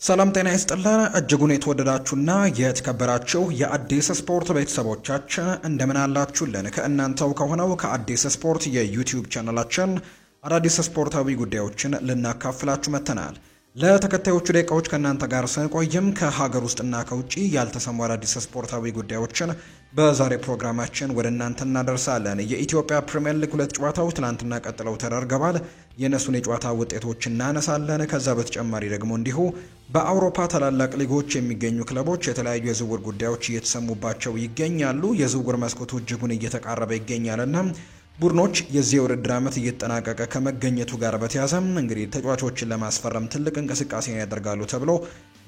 ሰላም ጤና ይስጥልን እጅጉን የተወደዳችሁና የተከበራችሁ የአዲስ ስፖርት ቤተሰቦቻችን እንደምን አላችሁልን? ከእናንተው ከሆነው ከአዲስ ስፖርት የዩቲዩብ ቻናላችን አዳዲስ ስፖርታዊ ጉዳዮችን ልናካፍላችሁ መጥተናል። ለተከታዮቹ ደቂቃዎች ከእናንተ ጋር ስንቆይም ከሀገር ውስጥና ከውጪ ያልተሰሙ አዳዲስ ስፖርታዊ ጉዳዮችን በዛሬ ፕሮግራማችን ወደ እናንተ እናደርሳለን። የኢትዮጵያ ፕሪሚየር ሊግ 2 ጨዋታዎች ትናንትና ቀጥለው ተደርገዋል። የነሱን የጨዋታ ውጤቶች እናነሳለን። ከዛ በተጨማሪ ደግሞ እንዲሁ በአውሮፓ ታላላቅ ሊጎች የሚገኙ ክለቦች የተለያዩ የዝውውር ጉዳዮች እየተሰሙባቸው ይገኛሉ። የዝውውር መስኮቱ እጅጉን እየተቃረበ ይገኛልና ቡድኖች የዚህ የውድድር ዓመት እየተጠናቀቀ ከመገኘቱ ጋር በተያያዘ እንግዲህ ተጫዋቾችን ለማስፈረም ትልቅ እንቅስቃሴ ያደርጋሉ ተብሎ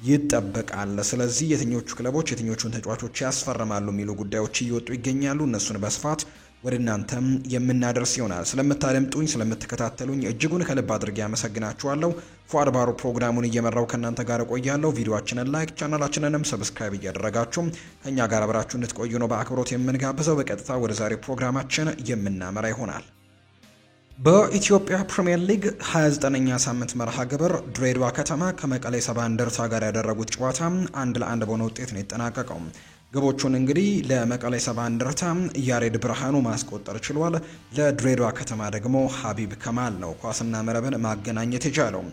ይጠበቃል። ስለዚህ የትኞቹ ክለቦች የትኞቹን ተጫዋቾች ያስፈርማሉ የሚሉ ጉዳዮች እየወጡ ይገኛሉ። እነሱን በስፋት ወደ እናንተም የምናደርስ ይሆናል። ስለምታደምጡኝ ስለምትከታተሉኝ እጅጉን ከልብ አድርጌ አመሰግናችኋለሁ። ፉአድ ባሩ ፕሮግራሙን እየመራው ከእናንተ ጋር እቆያለሁ። ቪዲዮአችንን ላይክ፣ ቻናላችንንም ሰብስክራይብ እያደረጋችሁ ከኛ ጋር አብራችሁ እንድትቆዩ ነው በአክብሮት የምንጋብዘው። በቀጥታ ወደ ዛሬ ፕሮግራማችን የምናመራ ይሆናል። በኢትዮጵያ ፕሪሚየር ሊግ 29ኛ ሳምንት መርሃ ግብር ድሬዳዋ ከተማ ከመቀሌ ሰባ እንደርታ ጋር ያደረጉት ጨዋታ 1-1 በሆነ ውጤት ነው የተጠናቀቀው። ግቦቹን እንግዲህ ለመቀሌ ሰባ እንደርታ ያሬድ ብርሃኑ ማስቆጠር ችሏል። ለድሬዳዋ ከተማ ደግሞ ሀቢብ ከማል ነው ኳስና መረብን ማገናኘት የቻለው።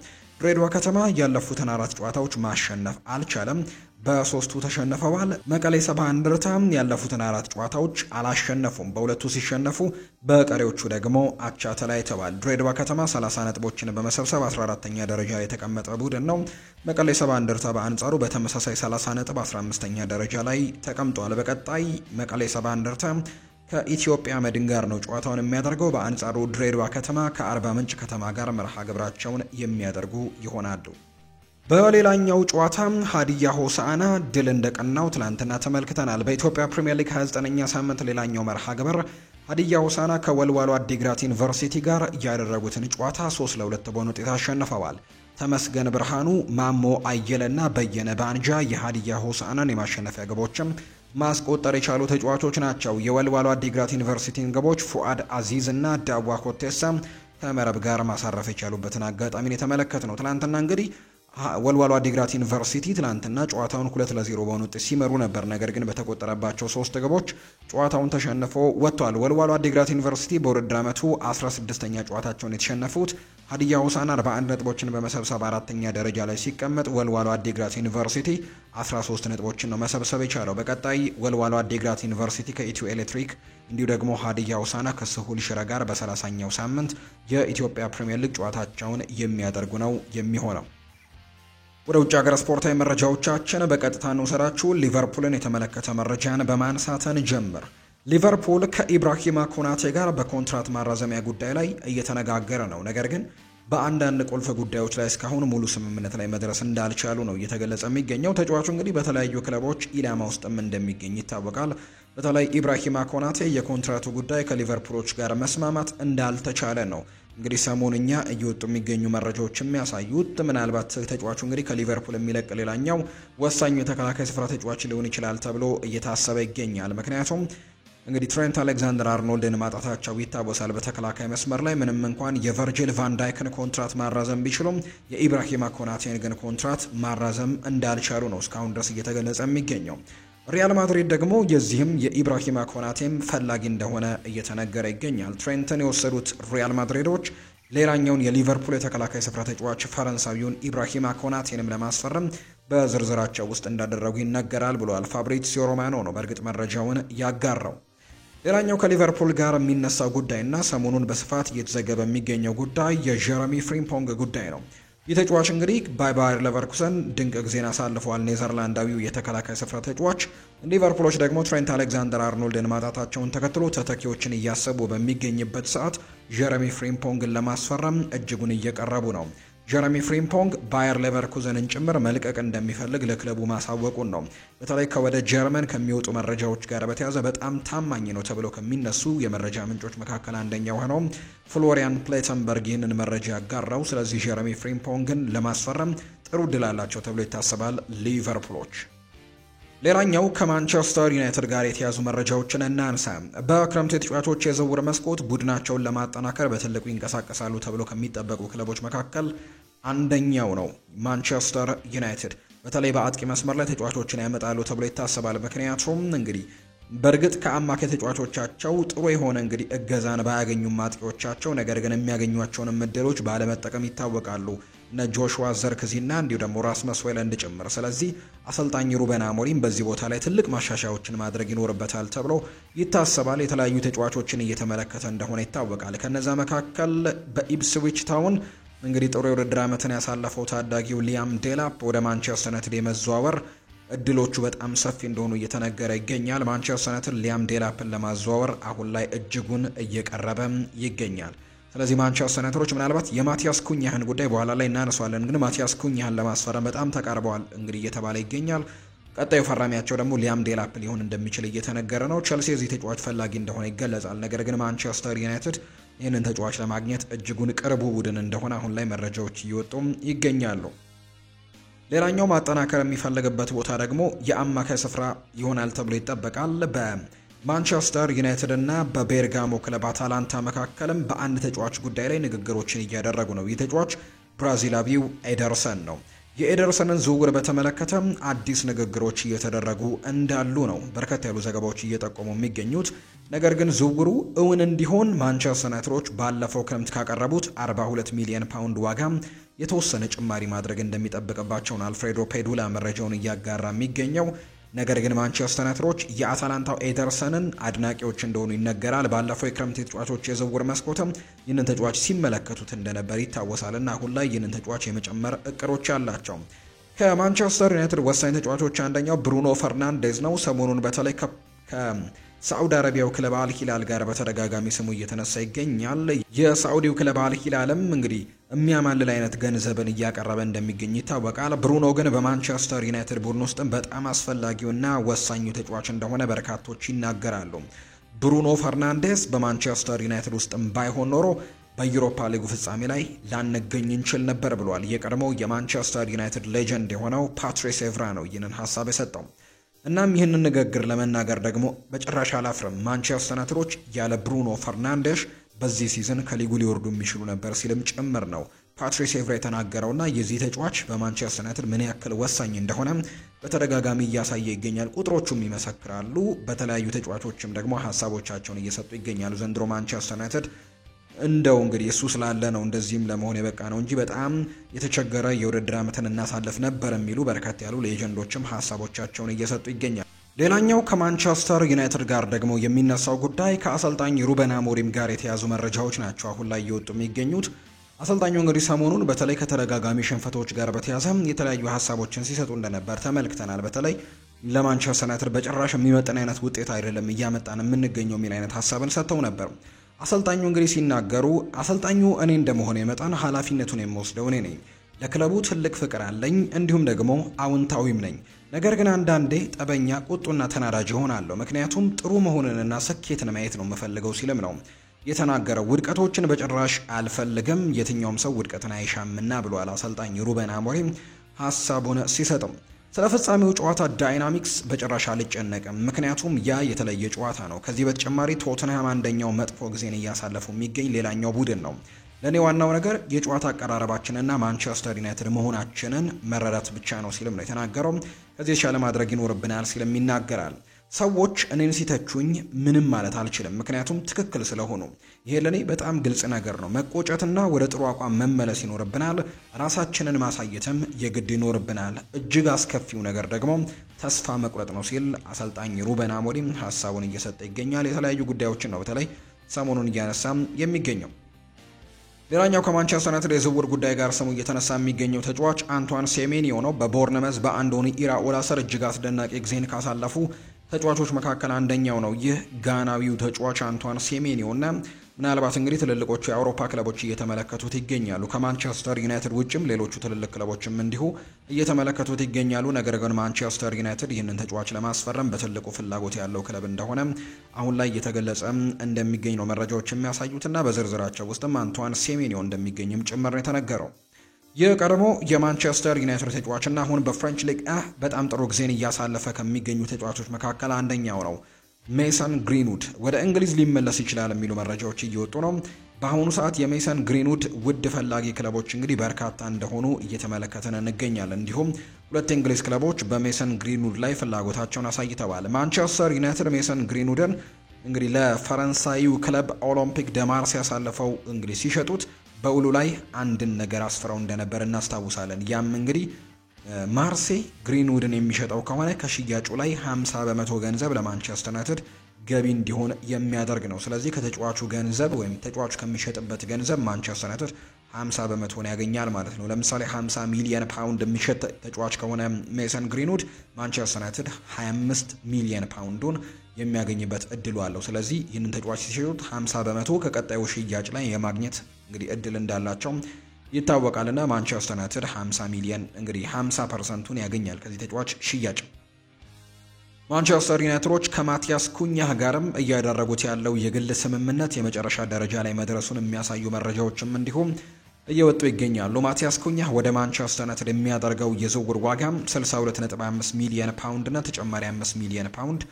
ድሬዳዋ ከተማ ያለፉትን 4 ጨዋታዎች ማሸነፍ አልቻለም። በ3ቱ ተሸንፈዋል። መቀሌ ሰባ እንደርታ ያለፉትን 4 ጨዋታዎች አላሸነፉም። በሁለቱ ሲሸነፉ በቀሪዎቹ ደግሞ አቻ ተለያይተዋል። ድሬዳዋ ከተማ 30 ነጥቦችን በመሰብሰብ 14ኛ ደረጃ ላይ የተቀመጠ ቡድን ነው። መቀሌ ሰባ እንደርታ በአንጻሩ በተመሳሳይ 30 ነጥብ 15ኛ ደረጃ ላይ ተቀምጧል። በቀጣይ መቀሌ ሰባ እንደርታ ከኢትዮጵያ መድን ጋር ነው ጨዋታውን የሚያደርገው። በአንጻሩ ድሬዳዋ ከተማ ከአርባ ምንጭ ከተማ ጋር መርሃ ግብራቸውን የሚያደርጉ ይሆናሉ። በሌላኛው ጨዋታ ሀዲያ ሆሳዕና ድል እንደቀናው ትላንትና ተመልክተናል። በኢትዮጵያ ፕሪሚየር ሊግ 29ኛ ሳምንት ሌላኛው መርሃ ግብር ሀዲያ ሆሳዕና ከወልዋሎ አዲግራት ዩኒቨርሲቲ ጋር ያደረጉትን ጨዋታ 3-2 በሆነ ውጤት አሸንፈዋል። ተመስገን ብርሃኑ፣ ማሞ አየለና በየነ ባንጃ የሀዲያ ሆሳዕናን የማሸነፊያ ግቦችም ማስቆጠር የቻሉ ተጫዋቾች ናቸው። የወልዋሎ አዲግራት ዩኒቨርሲቲን ግቦች ፉአድ አዚዝ እና ዳዋ ኮቴሳ ከመረብ ጋር ማሳረፍ የቻሉበትን አጋጣሚን የተመለከት ነው። ትናንትና እንግዲህ ወልዋሎ አዲግራት ዩኒቨርሲቲ ትናንትና ጨዋታውን 2-0 በሆነ ውጤት ሲመሩ ነበር። ነገር ግን በተቆጠረባቸው 3 ግቦች ጨዋታውን ተሸንፎ ወጥቷል። ወልዋሎ አዲግራት ዩኒቨርሲቲ በውድድር ዓመቱ 16ኛ ጨዋታቸውን የተሸነፉት ሀዲያ ሆሳዕና 41 ነጥቦችን በመሰብሰብ 4ኛ ደረጃ ላይ ሲቀመጥ ወልዋሎ አዲግራት ዩኒቨርሲቲ 13 ነጥቦችን ነው መሰብሰብ የቻለው። በቀጣይ ወልዋሎ አዲግራት ዩኒቨርሲቲ ከኢትዮ ኤሌክትሪክ እንዲሁ ደግሞ ሀዲያ ሆሳዕና ከስሁል ሽረ ጋር በ30ኛው ሳምንት የኢትዮጵያ ፕሪሚየር ሊግ ጨዋታቸውን የሚያደርጉ ነው የሚሆነው። ወደ ውጭ ሀገር ስፖርታዊ መረጃዎቻችን በቀጥታ እንውሰዳችሁ። ሊቨርፑልን የተመለከተ መረጃን በማንሳተን ጀምር። ሊቨርፑል ከኢብራሂማ ኮናቴ ጋር በኮንትራት ማራዘሚያ ጉዳይ ላይ እየተነጋገረ ነው። ነገር ግን በአንዳንድ ቁልፍ ጉዳዮች ላይ እስካሁን ሙሉ ስምምነት ላይ መድረስ እንዳልቻሉ ነው እየተገለጸ የሚገኘው። ተጫዋቹ እንግዲህ በተለያዩ ክለቦች ኢላማ ውስጥም እንደሚገኝ ይታወቃል። በተለይ ኢብራሂማ ኮናቴ የኮንትራቱ ጉዳይ ከሊቨርፑሎች ጋር መስማማት እንዳልተቻለ ነው እንግዲህ ሰሞንኛ እየወጡ የሚገኙ መረጃዎች የሚያሳዩት። ምናልባት ተጫዋቹ እንግዲህ ከሊቨርፑል የሚለቅ ሌላኛው ወሳኙ የተከላካይ ስፍራ ተጫዋች ሊሆን ይችላል ተብሎ እየታሰበ ይገኛል። ምክንያቱም እንግዲህ ትሬንት አሌክዛንደር አርኖልድን ማጣታቸው ይታወሳል። በተከላካይ መስመር ላይ ምንም እንኳን የቨርጂል ቫን ዳይክን ኮንትራት ማራዘም ቢችሉም የኢብራሂማ ኮናቴን ግን ኮንትራት ማራዘም እንዳልቻሉ ነው እስካሁን ድረስ እየተገለጸ የሚገኘው። ሪያል ማድሪድ ደግሞ የዚህም የኢብራሂማ ኮናቴም ፈላጊ እንደሆነ እየተነገረ ይገኛል። ትሬንትን የወሰዱት ሪያል ማድሪዶች ሌላኛውን የሊቨርፑል የተከላካይ ስፍራ ተጫዋች ፈረንሳዊውን ኢብራሂማ ኮናቴንም ለማስፈረም በዝርዝራቸው ውስጥ እንዳደረጉ ይነገራል ብሏል። ፋብሪዚዮ ሮማኖ ነው በእርግጥ መረጃውን ያጋራው። ሌላኛው ከሊቨርፑል ጋር የሚነሳው ጉዳይና ሰሞኑን በስፋት እየተዘገበ የሚገኘው ጉዳይ የጀረሚ ፍሪምፖንግ ጉዳይ ነው። ይህ ተጫዋች እንግዲህ ባየር ሌቨርኩሰን ድንቅ ጊዜን አሳልፈዋል። ኔዘርላንዳዊው የተከላካይ ስፍራ ተጫዋች ሊቨርፑሎች ደግሞ ትሬንት አሌክዛንደር አርኖልድን ማጣታቸውን ተከትሎ ተተኪዎችን እያሰቡ በሚገኝበት ሰዓት ጀረሚ ፍሪምፖንግን ለማስፈረም እጅጉን እየቀረቡ ነው። ጀረሚ ፍሪምፖንግ ባየር ሌቨርኩዘንን ጭምር መልቀቅ እንደሚፈልግ ለክለቡ ማሳወቁን ነው። በተለይ ከወደ ጀርመን ከሚወጡ መረጃዎች ጋር በተያያዘ በጣም ታማኝ ነው ተብሎ ከሚነሱ የመረጃ ምንጮች መካከል አንደኛው ሆነው ፍሎሪያን ፕሌተንበርግ ይህንን መረጃ ያጋራው። ስለዚህ ጀረሚ ፍሪምፖንግን ለማስፈረም ጥሩ እድል አላቸው ተብሎ ይታሰባል ሊቨርፑሎች። ሌላኛው ከማንቸስተር ዩናይትድ ጋር የተያዙ መረጃዎችን እናንሳ። በክረምት የተጫዋቾች የዝውውር መስኮት ቡድናቸውን ለማጠናከር በትልቁ ይንቀሳቀሳሉ ተብሎ ከሚጠበቁ ክለቦች መካከል አንደኛው ነው ማንቸስተር ዩናይትድ። በተለይ በአጥቂ መስመር ላይ ተጫዋቾችን ያመጣሉ ተብሎ ይታሰባል። ምክንያቱም እንግዲህ በእርግጥ ከአማካይ ተጫዋቾቻቸው ጥሩ የሆነ እንግዲህ እገዛን ባያገኙም አጥቂዎቻቸው ነገር ግን የሚያገኟቸውን እድሎች ባለመጠቀም ይታወቃሉ። እነ ጆሹዋ ዘርክዚና እንዲሁ ደግሞ ራስመስ ሆይሉንድ ጭምር። ስለዚህ አሰልጣኝ ሩበን አሞሪም በዚህ ቦታ ላይ ትልቅ ማሻሻያዎችን ማድረግ ይኖርበታል ተብሎ ይታሰባል። የተለያዩ ተጫዋቾችን እየተመለከተ እንደሆነ ይታወቃል። ከነዛ መካከል በኢፕስዊች ታውን እንግዲህ ጥሩ የውድድር ዓመትን ያሳለፈው ታዳጊው ሊያም ዴላፕ ወደ ማንቸስተር ዩናይትድ የመዘዋወር እድሎቹ በጣም ሰፊ እንደሆኑ እየተነገረ ይገኛል። ማንቸስተር ዩናይትድ ሊያም ዴላፕን ለማዘዋወር አሁን ላይ እጅጉን እየቀረበ ይገኛል። ስለዚህ ማንቸስተር ዩናይትዶች ምናልባት የማቲያስ ኩኛህን ጉዳይ በኋላ ላይ እናነሳዋለን፣ ግን ማቲያስ ኩኛህን ለማስፈረም በጣም ተቃርበዋል እንግዲህ እየተባለ ይገኛል። ቀጣዩ ፈራሚያቸው ደግሞ ሊያም ዴላፕ ሊሆን እንደሚችል እየተነገረ ነው። ቸልሲ የዚህ ተጫዋች ፈላጊ እንደሆነ ይገለጻል። ነገር ግን ማንቸስተር ዩናይትድ ይህንን ተጫዋች ለማግኘት እጅጉን ቅርቡ ቡድን እንደሆነ አሁን ላይ መረጃዎች እየወጡ ይገኛሉ። ሌላኛው ማጠናከር የሚፈልግበት ቦታ ደግሞ የአማካይ ስፍራ ይሆናል ተብሎ ይጠበቃል። በማንቸስተር ዩናይትድ እና በቤርጋሞ ክለብ አታላንታ መካከልም በአንድ ተጫዋች ጉዳይ ላይ ንግግሮችን እያደረጉ ነው። ይህ ተጫዋች ብራዚላዊው ኤደርሰን ነው። የኤደርሰንን ዝውውር በተመለከተ አዲስ ንግግሮች እየተደረጉ እንዳሉ ነው በርከት ያሉ ዘገባዎች እየጠቆሙ የሚገኙት። ነገር ግን ዝውውሩ እውን እንዲሆን ማንቸስተር ዩናይትዶች ባለፈው ክረምት ካቀረቡት 42 ሚሊዮን ፓውንድ ዋጋ የተወሰነ ጭማሪ ማድረግ እንደሚጠብቅባቸው ነው አልፍሬዶ ፔዱላ መረጃውን እያጋራ የሚገኘው። ነገር ግን ማንቸስተር ዩናይትዶች የአታላንታው ኤደርሰንን አድናቂዎች እንደሆኑ ይነገራል። ባለፈው የክረምት ተጫዋቾች የዝውውር መስኮትም ይህንን ተጫዋች ሲመለከቱት እንደነበር ይታወሳልና አሁን ላይ ይህንን ተጫዋች የመጨመር እቅዶች አላቸው። ከማንቸስተር ዩናይትድ ወሳኝ ተጫዋቾች አንደኛው ብሩኖ ፈርናንዴዝ ነው። ሰሞኑን በተለይ ከሳዑዲ አረቢያው ክለብ አልሂላል ጋር በተደጋጋሚ ስሙ እየተነሳ ይገኛል። የሳዑዲው ክለብ አልሂላልም እንግዲህ የሚያማልል አይነት ገንዘብን እያቀረበ እንደሚገኝ ይታወቃል። ብሩኖ ግን በማንቸስተር ዩናይትድ ቡድን ውስጥም በጣም አስፈላጊውና ወሳኙ ተጫዋች እንደሆነ በርካቶች ይናገራሉ። ብሩኖ ፈርናንዴስ በማንቸስተር ዩናይትድ ውስጥም ባይሆን ኖሮ በዩሮፓ ሊጉ ፍጻሜ ላይ ላንገኝ እንችል ነበር ብሏል። የቀድሞው የማንቸስተር ዩናይትድ ሌጀንድ የሆነው ፓትሪስ ኤቭራ ነው ይህንን ሀሳብ የሰጠው። እናም ይህንን ንግግር ለመናገር ደግሞ በጭራሽ አላፍርም፣ ማንቸስተር ዩናይትዶች ያለ ብሩኖ ፈርናንዴሽ በዚህ ሲዝን ከሊጉ ሊወርዱ የሚችሉ ነበር ሲልም ጭምር ነው ፓትሪስ ኤቭራ የተናገረውና የዚህ ተጫዋች በማንቸስተር ዩናይትድ ምን ያክል ወሳኝ እንደሆነ በተደጋጋሚ እያሳየ ይገኛል። ቁጥሮቹም ይመሰክራሉ። በተለያዩ ተጫዋቾችም ደግሞ ሀሳቦቻቸውን እየሰጡ ይገኛሉ። ዘንድሮ ማንቸስተር ዩናይትድ እንደው እንግዲህ እሱ ስላለ ነው እንደዚህም ለመሆን የበቃ ነው እንጂ በጣም የተቸገረ የውድድር ዓመትን እናሳልፍ ነበር የሚሉ በርከት ያሉ ሌጀንዶችም ሀሳቦቻቸውን እየሰጡ ይገኛል። ሌላኛው ከማንቸስተር ዩናይትድ ጋር ደግሞ የሚነሳው ጉዳይ ከአሰልጣኝ ሩበን አሞሪም ጋር የተያዙ መረጃዎች ናቸው አሁን ላይ እየወጡ የሚገኙት። አሰልጣኙ እንግዲህ ሰሞኑን በተለይ ከተደጋጋሚ ሽንፈቶች ጋር በተያያዘ የተለያዩ ሀሳቦችን ሲሰጡ እንደነበር ተመልክተናል። በተለይ ለማንቸስተር ዩናይትድ በጭራሽ የሚመጥን አይነት ውጤት አይደለም እያመጣን የምንገኘው የሚል አይነት ሀሳብን ሰጥተው ነበር። አሰልጣኙ እንግዲህ ሲናገሩ አሰልጣኙ እኔ እንደመሆነ የመጣን ኃላፊነቱን የምወስደው እኔ ነኝ። ለክለቡ ትልቅ ፍቅር አለኝ፣ እንዲሁም ደግሞ አውንታዊም ነኝ። ነገር ግን አንዳንዴ ጠበኛ፣ ቁጡና ተናዳጅ እሆናለሁ። ምክንያቱም ጥሩ መሆንንና ስኬትን ማየት ነው የምፈልገው ሲልም ነው የተናገረው። ውድቀቶችን በጭራሽ አልፈልግም፣ የትኛውም ሰው ውድቀትን አይሻምና ብሏል አሰልጣኝ ሩበን አሞሪም ሀሳቡን ሲሰጥም። ስለ ፍጻሜው ጨዋታ ዳይናሚክስ በጭራሽ አልጨነቅም፣ ምክንያቱም ያ የተለየ ጨዋታ ነው። ከዚህ በተጨማሪ ቶተንሃም አንደኛው መጥፎ ጊዜን እያሳለፉ የሚገኝ ሌላኛው ቡድን ነው። ለእኔ ዋናው ነገር የጨዋታ አቀራረባችንና ማንቸስተር ዩናይትድ መሆናችንን መረዳት ብቻ ነው ሲልም ነው የተናገረው። ከዚህ የቻለ ማድረግ ይኖርብናል ሲልም ይናገራል። ሰዎች እኔን ሲተቹኝ ምንም ማለት አልችልም፣ ምክንያቱም ትክክል ስለሆኑ። ይሄ ለኔ በጣም ግልጽ ነገር ነው። መቆጨትና ወደ ጥሩ አቋም መመለስ ይኖርብናል። ራሳችንን ማሳየትም የግድ ይኖርብናል። እጅግ አስከፊው ነገር ደግሞ ተስፋ መቁረጥ ነው ሲል አሰልጣኝ ሩበን አሞሪም ሀሳቡን እየሰጠ ይገኛል። የተለያዩ ጉዳዮችን ነው በተለይ ሰሞኑን እያነሳም የሚገኘው። ሌላኛው ከማንቸስተር ዩናይትድ የዝውውር ጉዳይ ጋር ስሙ እየተነሳ የሚገኘው ተጫዋች አንቷን ሴሜኒዮ ነው። በቦርነመዝ በአንዶኒ ኢራኦላ ስር እጅግ አስደናቂ ጊዜን ካሳለፉ ተጫዋቾች መካከል አንደኛው ነው ይህ ጋናዊው ተጫዋች አንቷን ሴሜኒዮ እና ምናልባት እንግዲህ ትልልቆቹ የአውሮፓ ክለቦች እየተመለከቱት ይገኛሉ። ከማንቸስተር ዩናይትድ ውጭም ሌሎቹ ትልልቅ ክለቦችም እንዲሁ እየተመለከቱት ይገኛሉ። ነገር ግን ማንቸስተር ዩናይትድ ይህንን ተጫዋች ለማስፈረም በትልቁ ፍላጎት ያለው ክለብ እንደሆነ አሁን ላይ እየተገለጸ እንደሚገኝ ነው መረጃዎች የሚያሳዩትና በዝርዝራቸው ውስጥም አንቷን ሴሜኒዮ እንደሚገኝም ጭምር ነው የተነገረው። የቀድሞ የማንቸስተር ዩናይትድ ተጫዋችና አሁን በፍሬንች ሊግ በጣም ጥሩ ጊዜን እያሳለፈ ከሚገኙ ተጫዋቾች መካከል አንደኛው ነው ሜሰን ግሪንውድ ወደ እንግሊዝ ሊመለስ ይችላል የሚሉ መረጃዎች እየወጡ ነው። በአሁኑ ሰዓት የሜሰን ግሪንውድ ውድ ፈላጊ ክለቦች እንግዲህ በርካታ እንደሆኑ እየተመለከተን እንገኛለን። እንዲሁም ሁለት የእንግሊዝ ክለቦች በሜሰን ግሪንውድ ላይ ፍላጎታቸውን አሳይተዋል። ማንቸስተር ዩናይትድ ሜሰን ግሪንውድን እንግዲህ ለፈረንሳዩ ክለብ ኦሎምፒክ ደማርስ ያሳለፈው እንግዲህ ሲሸጡት በውሉ ላይ አንድን ነገር አስፍረው እንደነበር እናስታውሳለን። ያም እንግዲህ ማርሴይ ግሪንውድን የሚሸጠው ከሆነ ከሽያጩ ላይ 50 በመቶ ገንዘብ ለማንቸስተር ዩናይትድ ገቢ እንዲሆን የሚያደርግ ነው። ስለዚህ ከተጫዋቹ ገንዘብ ወይም ተጫዋቹ ከሚሸጥበት ገንዘብ ማንቸስተር ዩናይትድ 50 በመቶን ያገኛል ማለት ነው። ለምሳሌ 50 ሚሊዮን ፓውንድ የሚሸጥ ተጫዋች ከሆነ ሜሰን ግሪንውድ ማንቸስተር ዩናይትድ 25 ሚሊዮን ፓውንዱን የሚያገኝበት እድሉ አለው። ስለዚህ ይህንን ተጫዋች ሲሸጡት 50 በመቶ ከቀጣዩ ሽያጭ ላይ የማግኘት እንግዲህ እድል እንዳላቸው ይታወቃልና ማንቸስተር ዩናይትድ 50 ሚሊዮን እንግዲህ 50%ቱን ያገኛል ከዚህ ተጫዋች ሽያጭ። ማንቸስተር ዩናይትዶች ከማቲያስ ኩኛህ ጋርም እያደረጉት ያለው የግል ስምምነት የመጨረሻ ደረጃ ላይ መድረሱን የሚያሳዩ መረጃዎችም እንዲሁም እየወጡ ይገኛሉ። ማቲያስ ኩኛህ ወደ ማንቸስተር ዩናይትድ የሚያደርገው የዝውውር ዋጋም 62.5 ሚሊዮን ፓውንድ እና ተጨማሪ 5 ሚሊዮን ፓውንድ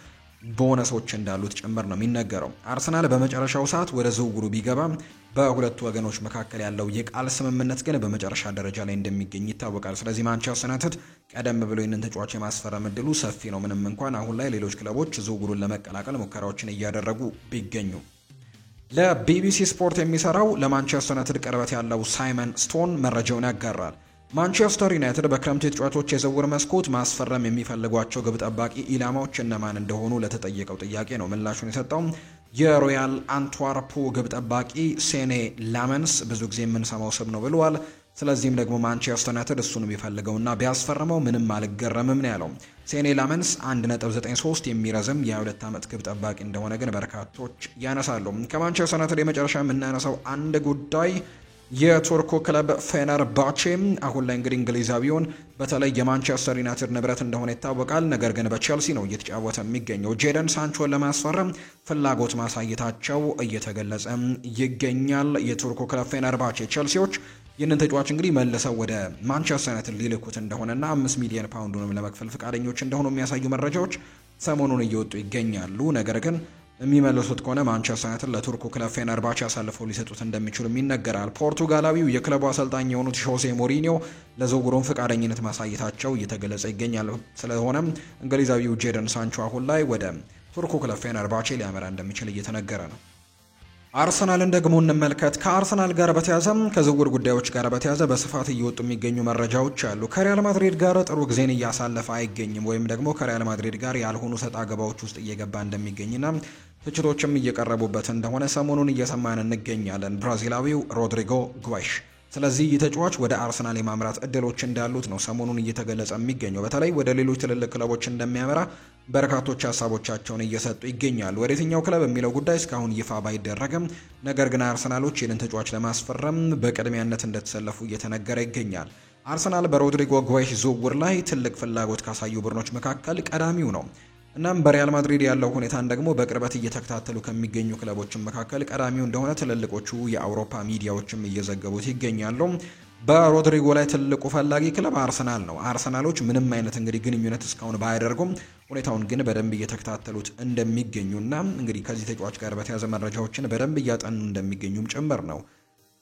ቦነሶች እንዳሉት ጭምር ነው የሚነገረው። አርሰናል በመጨረሻው ሰዓት ወደ ዝውውሩ ቢገባም በሁለቱ ወገኖች መካከል ያለው የቃል ስምምነት ግን በመጨረሻ ደረጃ ላይ እንደሚገኝ ይታወቃል። ስለዚህ ማንቸስተር ዩናይትድ ቀደም ብሎ ይህንን ተጫዋች የማስፈረም እድሉ ሰፊ ነው። ምንም እንኳን አሁን ላይ ሌሎች ክለቦች ዝውውሩን ለመቀላቀል ሙከራዎችን እያደረጉ ቢገኙ። ለቢቢሲ ስፖርት የሚሰራው ለማንቸስተር ዩናይትድ ቅርበት ያለው ሳይመን ስቶን መረጃውን ያጋራል። ማንቸስተር ዩናይትድ በክረምት ተጫዋቾች የዝውውር መስኮት ማስፈረም የሚፈልጓቸው ግብ ጠባቂ ኢላማዎች እነማን እንደሆኑ ለተጠየቀው ጥያቄ ነው ምላሹን የሰጠው። የሮያል አንትዋርፑ ግብ ጠባቂ ሴኔ ላመንስ ብዙ ጊዜ የምንሰማው ስም ነው ብለዋል። ስለዚህም ደግሞ ማንቸስተር ዩናይትድ እሱን ቢፈልገውና ቢያስፈርመው ምንም አልገረምም ነው ያለው። ሴኔ ላመንስ 1.93 የሚረዝም የ22 ዓመት ግብ ጠባቂ እንደሆነ ግን በርካቶች ያነሳሉ። ከማንቸስተር ዩናይትድ የመጨረሻ የምናነሳው አንድ ጉዳይ የቱርኩ ክለብ ፌነርባቼ አሁን ላይ እንግዲህ እንግሊዛዊውን በተለይ የማንቸስተር ዩናይትድ ንብረት እንደሆነ ይታወቃል። ነገር ግን በቼልሲ ነው እየተጫወተ የሚገኘው። ጄደን ሳንቾን ለማስፈረም ፍላጎት ማሳየታቸው እየተገለጸ ይገኛል። የቱርኩ ክለብ ፌነርባቼ ቼልሲዎች ይህንን ተጫዋች እንግዲህ መልሰው ወደ ማንቸስተር ዩናይትድ ሊልኩት እንደሆነና 5 ሚሊዮን ፓውንዱንም ለመክፈል ፈቃደኞች እንደሆኑ የሚያሳዩ መረጃዎች ሰሞኑን እየወጡ ይገኛሉ። ነገር ግን የሚመለሱት ከሆነ ማንቸስተር ዩናይትድ ለቱርኩ ክለብ ፌነርባቼ አሳልፈው ሊሰጡት እንደሚችሉም ይነገራል። ፖርቱጋላዊው የክለቡ አሰልጣኝ የሆኑት ዦሴ ሞሪኒዮ ለዝውውሩን ፈቃደኝነት ማሳየታቸው እየተገለጸ ይገኛል። ስለሆነም እንግሊዛዊው ጄደን ሳንቾ አሁን ላይ ወደ ቱርኩ ክለብ ፌነርባቼ ሊያመራ እንደሚችል እየተነገረ ነው። አርሰናልን ደግሞ እንመልከት። ከአርሰናል ጋር በተያዘም ከዝውውር ጉዳዮች ጋር በተያዘ በስፋት እየወጡ የሚገኙ መረጃዎች አሉ። ከሪያል ማድሪድ ጋር ጥሩ ጊዜን እያሳለፈ አይገኝም ወይም ደግሞ ከሪያል ማድሪድ ጋር ያልሆኑ ሰጣ ገባዎች ውስጥ እየገባ እንደሚገኝና ትችቶችም እየቀረቡበት እንደሆነ ሰሞኑን እየሰማን እንገኛለን። ብራዚላዊው ሮድሪጎ ጉዌሽ ስለዚህ ይህ ተጫዋች ወደ አርሰናል የማምራት እድሎች እንዳሉት ነው ሰሞኑን እየተገለጸ የሚገኘው። በተለይ ወደ ሌሎች ትልልቅ ክለቦች እንደሚያመራ በርካቶች ሀሳቦቻቸውን እየሰጡ ይገኛሉ። ወደ የትኛው ክለብ የሚለው ጉዳይ እስካሁን ይፋ ባይደረግም ነገር ግን አርሰናሎች ይህንን ተጫዋች ለማስፈረም በቅድሚያነት እንደተሰለፉ እየተነገረ ይገኛል። አርሰናል በሮድሪጎ ጉዌሽ ዝውውር ላይ ትልቅ ፍላጎት ካሳዩ ቡድኖች መካከል ቀዳሚው ነው። እናም በሪያል ማድሪድ ያለው ሁኔታን ደግሞ በቅርበት እየተከታተሉ ከሚገኙ ክለቦችም መካከል ቀዳሚው እንደሆነ ትልልቆቹ የአውሮፓ ሚዲያዎችም እየዘገቡት ይገኛሉ። በሮድሪጎ ላይ ትልቁ ፈላጊ ክለብ አርሰናል ነው። አርሰናሎች ምንም አይነት እንግዲህ ግንኙነት እስካሁን ባያደርጉም ሁኔታውን ግን በደንብ እየተከታተሉት እንደሚገኙና እንግዲህ ከዚህ ተጫዋች ጋር በተያያዘ መረጃዎችን በደንብ እያጠኑ እንደሚገኙም ጭምር ነው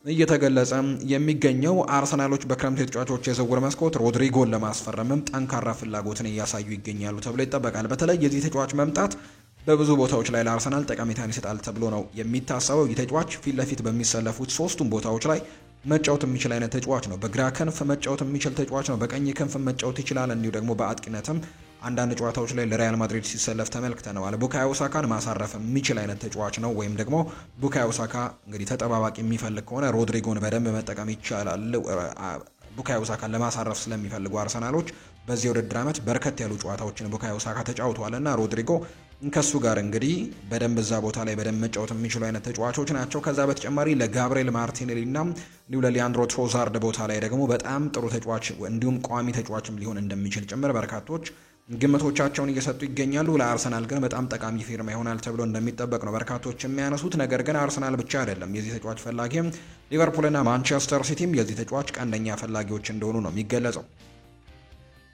እየተገለጸ የሚገኘው። አርሰናሎች በክረምት የተጫዋቾች የዝውውር መስኮት ሮድሪጎን ለማስፈረምም ጠንካራ ፍላጎትን እያሳዩ ይገኛሉ ተብሎ ይጠበቃል። በተለይ የዚህ ተጫዋች መምጣት በብዙ ቦታዎች ላይ ለአርሰናል ጠቀሜታን ይሰጣል ተብሎ ነው የሚታሰበው። ይህ ተጫዋች ፊት ለፊት በሚሰለፉት ሶስቱም ቦታዎች ላይ መጫወት የሚችል አይነት ተጫዋች ነው። በግራ ክንፍ መጫወት የሚችል ተጫዋች ነው። በቀኝ ክንፍ መጫወት ይችላል። እንዲሁ ደግሞ በአጥቂነትም አንዳንድ ጨዋታዎች ላይ ለሪያል ማድሪድ ሲሰለፍ ተመልክተነዋል። ቡካዮ ሳካን ማሳረፍ የሚችል አይነት ተጫዋች ነው። ወይም ደግሞ ቡካዮ ሳካ እንግዲህ ተጠባባቂ የሚፈልግ ከሆነ ሮድሪጎን በደንብ መጠቀም ይቻላል። ቡካዮ ሳካን ለማሳረፍ ስለሚፈልጉ አርሰናሎች በዚህ ውድድር ዓመት በርከት ያሉ ጨዋታዎችን ቡካዮ ሳካ ተጫውተዋልና ሮድሪጎ ከሱ ጋር እንግዲህ በደንብ እዛ ቦታ ላይ በደንብ መጫወት የሚችሉ አይነት ተጫዋቾች ናቸው። ከዛ በተጨማሪ ለጋብሪኤል ማርቲኔሊ እና እንዲሁ ለሊያንድሮ ትሮዛርድ ቦታ ላይ ደግሞ በጣም ጥሩ ተጫዋች እንዲሁም ቋሚ ተጫዋችም ሊሆን እንደሚችል ጭምር በርካቶች ግምቶቻቸውን እየሰጡ ይገኛሉ። ለአርሰናል ግን በጣም ጠቃሚ ፊርማ ይሆናል ተብሎ እንደሚጠበቅ ነው በርካቶች የሚያነሱት። ነገር ግን አርሰናል ብቻ አይደለም የዚህ ተጫዋች ፈላጊም፣ ሊቨርፑልና ማንቸስተር ሲቲም የዚህ ተጫዋች ቀንደኛ ፈላጊዎች እንደሆኑ ነው የሚገለጸው።